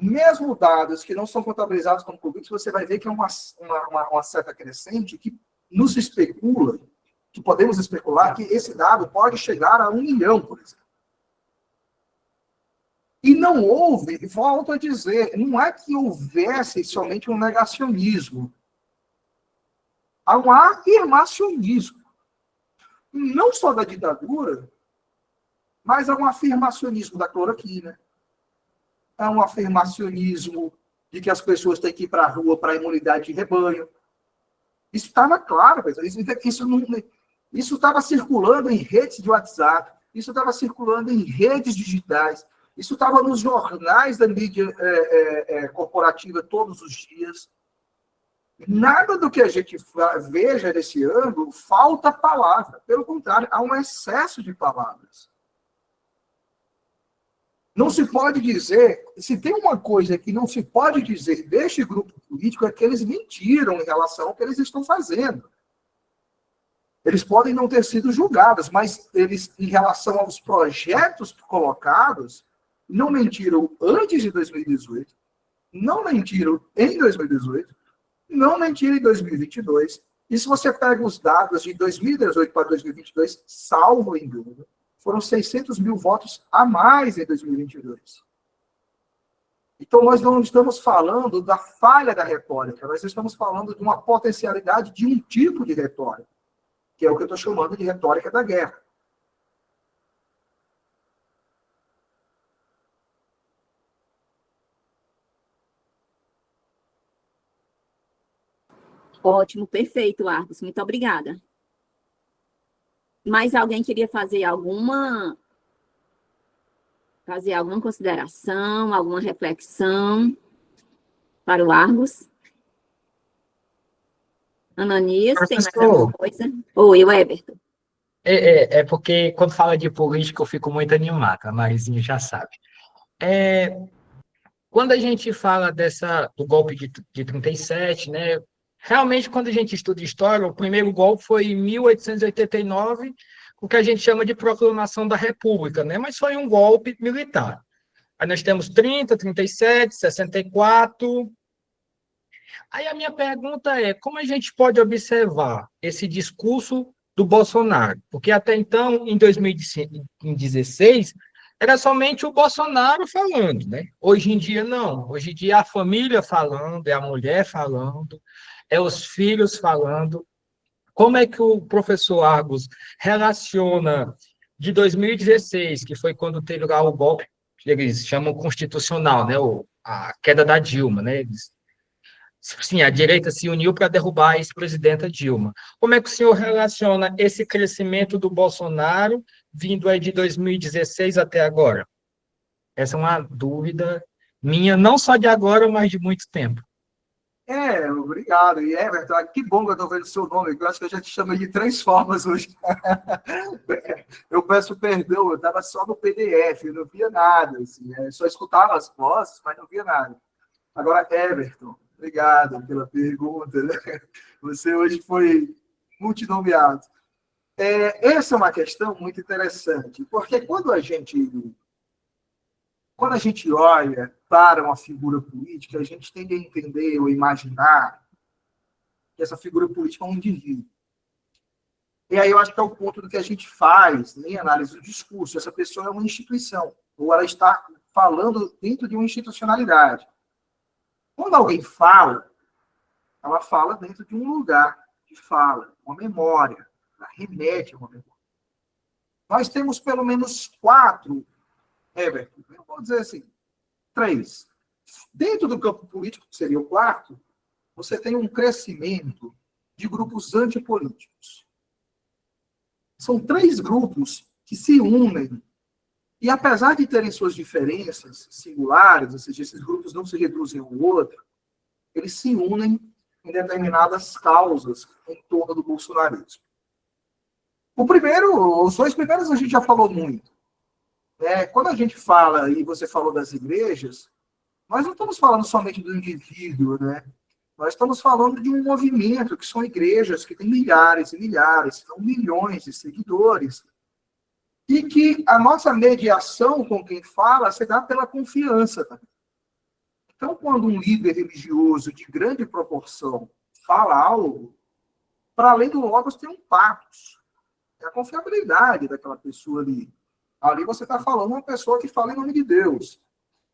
mesmo dados que não são contabilizados como Covid, você vai ver que é uma seta crescente que nos especula, que podemos especular que esse dado pode chegar a 1 milhão, por exemplo. E não houve, volto a dizer, não é que houvesse somente um negacionismo. Há um afirmacionismo. Não só da ditadura, mas há um afirmacionismo da cloroquina. Há um afirmacionismo de que as pessoas têm que ir para a rua para a imunidade de rebanho. Isso estava claro, isso estava circulando em redes de WhatsApp, isso estava circulando em redes digitais, Isso estava nos jornais da mídia corporativa todos os dias. Nada do que a gente veja nesse ângulo falta palavra. Pelo contrário, há um excesso de palavras. Não se pode dizer, se tem uma coisa que não se pode dizer deste grupo político é que eles mentiram em relação ao que eles estão fazendo. Eles podem não ter sido julgados, mas eles, em relação aos projetos colocados, não mentiram antes de 2018, não mentiram em 2018, não mentiram em 2022. E se você pega os dados de 2018 para 2022, salvo engano, foram 600 mil votos a mais em 2022. Então, nós não estamos falando da falha da retórica, nós estamos falando de uma potencialidade de um tipo de retórica, que é o que eu estou chamando de retórica da guerra. Ótimo, perfeito, Argos. Muito obrigada. Mais alguém queria fazer alguma consideração, alguma reflexão para o Argos? Ananias, tem mais alguma coisa? Oi, Weberton. É porque quando fala de política eu fico muito animado, a Marizinha já sabe. Quando a gente fala do golpe de 37, né? Realmente, quando a gente estuda história, o primeiro golpe foi em 1889, o que a gente chama de proclamação da República, né? Mas foi um golpe militar. Aí nós temos 30, 37, 64. Aí a minha pergunta é, como a gente pode observar esse discurso do Bolsonaro? Porque até então, em 2016, era somente o Bolsonaro falando, né? Hoje em dia, não. Hoje em dia, é a família falando, é a mulher falando, é os filhos falando. Como é que o professor Argos relaciona de 2016, que foi quando teve lá o golpe, que eles chamam constitucional, né? A queda da Dilma, né? Sim, a direita se uniu para derrubar a ex-presidenta Dilma. Como é que o senhor relaciona esse crescimento do Bolsonaro vindo aí de 2016 até agora? Essa é uma dúvida minha, não só de agora, mas de muito tempo. Obrigado. E Everton, que bom que eu estou vendo o seu nome, eu acho que eu já te chamei de 3 formas hoje. Eu peço perdão, eu estava só no PDF, eu não via nada, assim, só escutava as vozes, mas não via nada. Agora, Everton, obrigado pela pergunta, né? Você hoje foi multinomeado. Essa é uma questão muito interessante, porque quando a gente olha para uma figura política, a gente tende a entender ou imaginar que essa figura política é um indivíduo. E aí eu acho que é o ponto do que a gente faz em análise do discurso. Essa pessoa é uma instituição, ou ela está falando dentro de uma institucionalidade. Quando alguém fala, ela fala dentro de um lugar de fala, uma memória, ela remete a uma memória. Nós temos pelo menos 4, Everton, eu vou dizer assim, 3. Dentro do campo político, que seria o 4º, você tem um crescimento de grupos antipolíticos. São 3 grupos que se unem. E apesar de terem suas diferenças singulares, ou seja, esses grupos não se reduzem ao outro, eles se unem em determinadas causas em torno do bolsonarismo. Os 2 primeiros a gente já falou muito. Quando a gente fala, e você falou das igrejas, nós não estamos falando somente do indivíduo, né? Nós estamos falando de um movimento, que são igrejas que têm milhares e milhares, são milhões de seguidores, e que a nossa mediação com quem fala se dá pela confiança também. Então, quando um líder religioso de grande proporção fala algo, para além do logos tem um patos. É a confiabilidade daquela pessoa ali. Ali você está falando uma pessoa que fala em nome de Deus.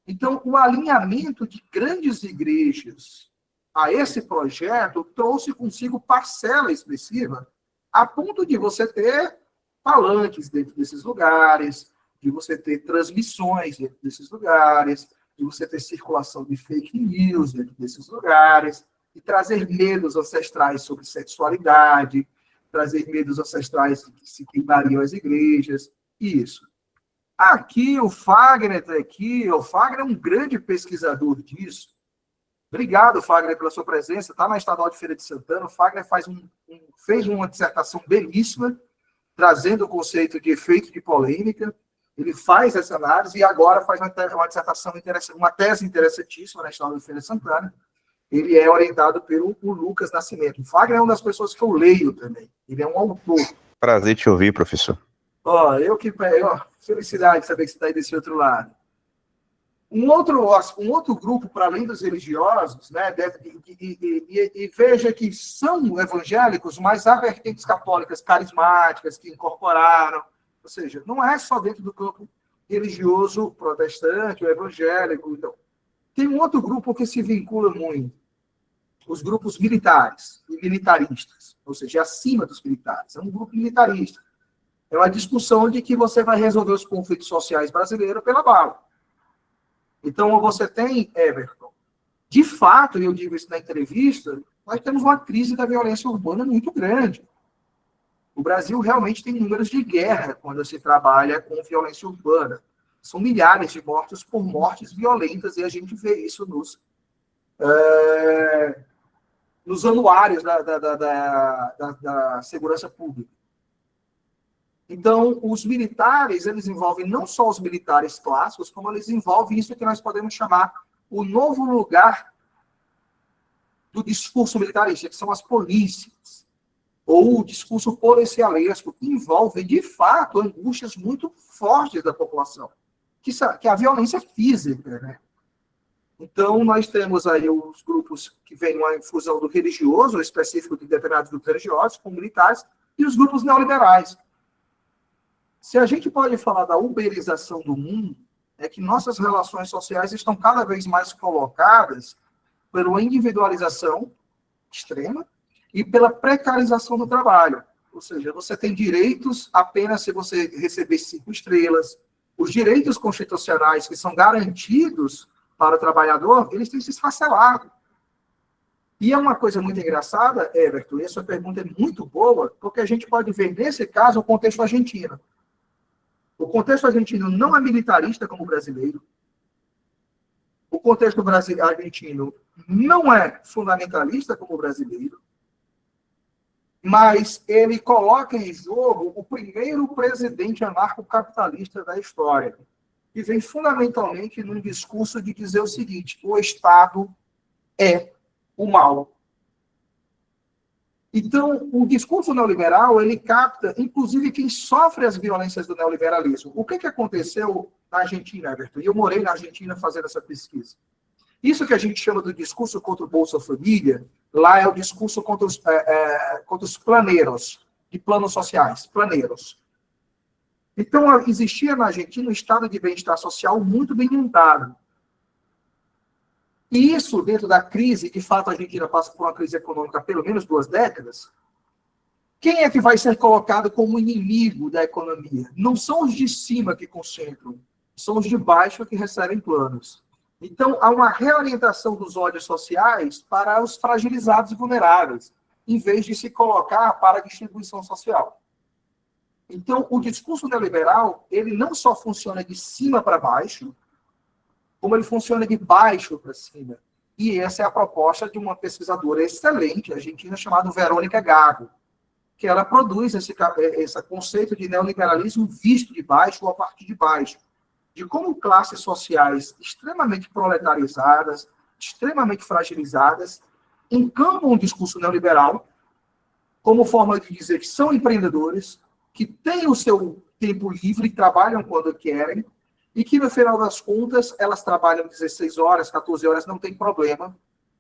Então, o alinhamento de grandes igrejas a esse projeto trouxe consigo parcela expressiva, a ponto de você ter palanques dentro desses lugares, de você ter transmissões dentro desses lugares, de você ter circulação de fake news dentro desses lugares, e trazer medos ancestrais sobre sexualidade, trazer medos ancestrais que se queimariam as igrejas, isso. Aqui, o Fagner está aqui. O Fagner é um grande pesquisador disso. Obrigado, Fagner, pela sua presença. Está na Estadual de Feira de Santana. O Fagner fez uma dissertação belíssima, trazendo o conceito de efeito de polêmica. Ele faz essa análise e agora faz uma dissertação interessante, uma tese interessantíssima na Estadual de Feira de Santana. Ele é orientado pelo Lucas Nascimento. O Fagner é uma das pessoas que eu leio também. Ele é um autor. Prazer te ouvir, professor. Felicidade de saber que você está aí desse outro lado. Um outro grupo, para além dos religiosos, né, e veja que são evangélicos, mas há vertentes católicas carismáticas que incorporaram, ou seja, não é só dentro do campo religioso protestante ou evangélico. Então, tem um outro grupo que se vincula muito, os grupos militares e militaristas, ou seja, acima dos militares. É um grupo militarista. É uma discussão de que você vai resolver os conflitos sociais brasileiros pela bala. Então, você tem, Everton, de fato, e eu digo isso na entrevista, nós temos uma crise da violência urbana muito grande. O Brasil realmente tem números de guerra quando se trabalha com violência urbana. São milhares de mortos por mortes violentas, e a gente vê isso nos anuários da segurança pública. Então, os militares, eles envolvem não só os militares clássicos, como eles envolvem isso que nós podemos chamar o novo lugar do discurso militarista, que são as polícias, ou o discurso policialesco, que envolve, de fato, angústias muito fortes da população, que a violência física, né? Então, nós temos aí os grupos que vêm uma infusão do religioso, específico de determinados grupos religiosos, com militares, e os grupos neoliberais. Se a gente pode falar da uberização do mundo, é que nossas relações sociais estão cada vez mais colocadas pela individualização extrema e pela precarização do trabalho. Ou seja, você tem direitos apenas se você receber 5 estrelas. Os direitos constitucionais que são garantidos para o trabalhador, eles têm se esfacelado. E é uma coisa muito engraçada, Everton, e a sua pergunta é muito boa, porque a gente pode ver, nesse caso, o contexto argentino. O contexto argentino não é militarista como o brasileiro. O contexto argentino não é fundamentalista como o brasileiro. Mas ele coloca em jogo o primeiro presidente anarcocapitalista da história, que vem fundamentalmente num discurso de dizer o seguinte: o Estado é o mal. Então, o discurso neoliberal, ele capta, inclusive, quem sofre as violências do neoliberalismo. O que aconteceu na Argentina, Everton? E eu morei na Argentina fazendo essa pesquisa. Isso que a gente chama do discurso contra o Bolsa Família, lá é o discurso contra os planeiros, de planos sociais, planeiros. Então, existia na Argentina um estado de bem-estar social muito bem montado. E isso, dentro da crise, de fato, a Argentina passa por uma crise econômica há pelo menos 2 décadas, quem é que vai ser colocado como inimigo da economia? Não são os de cima que concentram, são os de baixo que recebem planos. Então, há uma reorientação dos ódios sociais para os fragilizados e vulneráveis, em vez de se colocar para a distribuição social. Então, o discurso neoliberal, ele não só funciona de cima para baixo, como ele funciona de baixo para cima. E essa é a proposta de uma pesquisadora excelente argentina chamada Verônica Gago, que ela produz esse conceito de neoliberalismo visto de baixo ou a partir de baixo, de como classes sociais extremamente proletarizadas, extremamente fragilizadas, encampam um discurso neoliberal como forma de dizer que são empreendedores, que têm o seu tempo livre, trabalham quando querem, e que, no final das contas, elas trabalham 16 horas, 14 horas, não tem problema.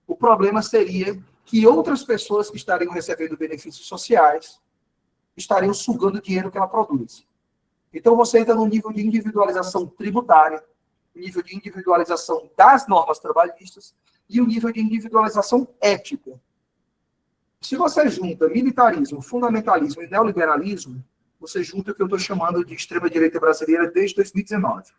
O problema seria que outras pessoas que estariam recebendo benefícios sociais estariam sugando o dinheiro que ela produz. Então, você entra no nível de individualização tributária, nível de individualização das normas trabalhistas e o nível de individualização ética. Se você junta militarismo, fundamentalismo e neoliberalismo, você junta o que eu estou chamando de extrema-direita brasileira desde 2019.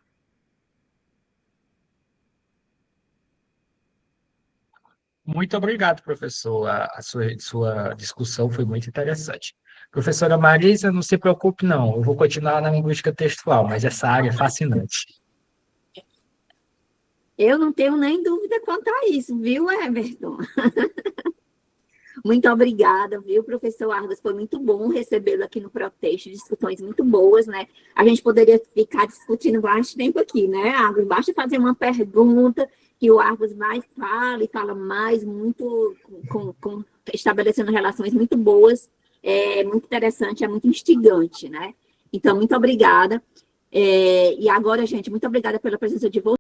Muito obrigado, professor. A sua discussão foi muito interessante. Professora Marisa, não se preocupe, não. Eu vou continuar na linguística textual, mas essa área é fascinante. Eu não tenho nem dúvida quanto a isso, viu, Everton? Muito obrigada, viu, professor Argos? Foi muito bom recebê-lo aqui no Proteste, discussões muito boas, né? A gente poderia ficar discutindo bastante tempo aqui, né, Argos? Basta fazer uma pergunta que o Argos vai e fala mais, muito, estabelecendo relações muito boas, muito interessante, é muito instigante, né? Então, muito obrigada. E agora, gente, muito obrigada pela presença de vocês.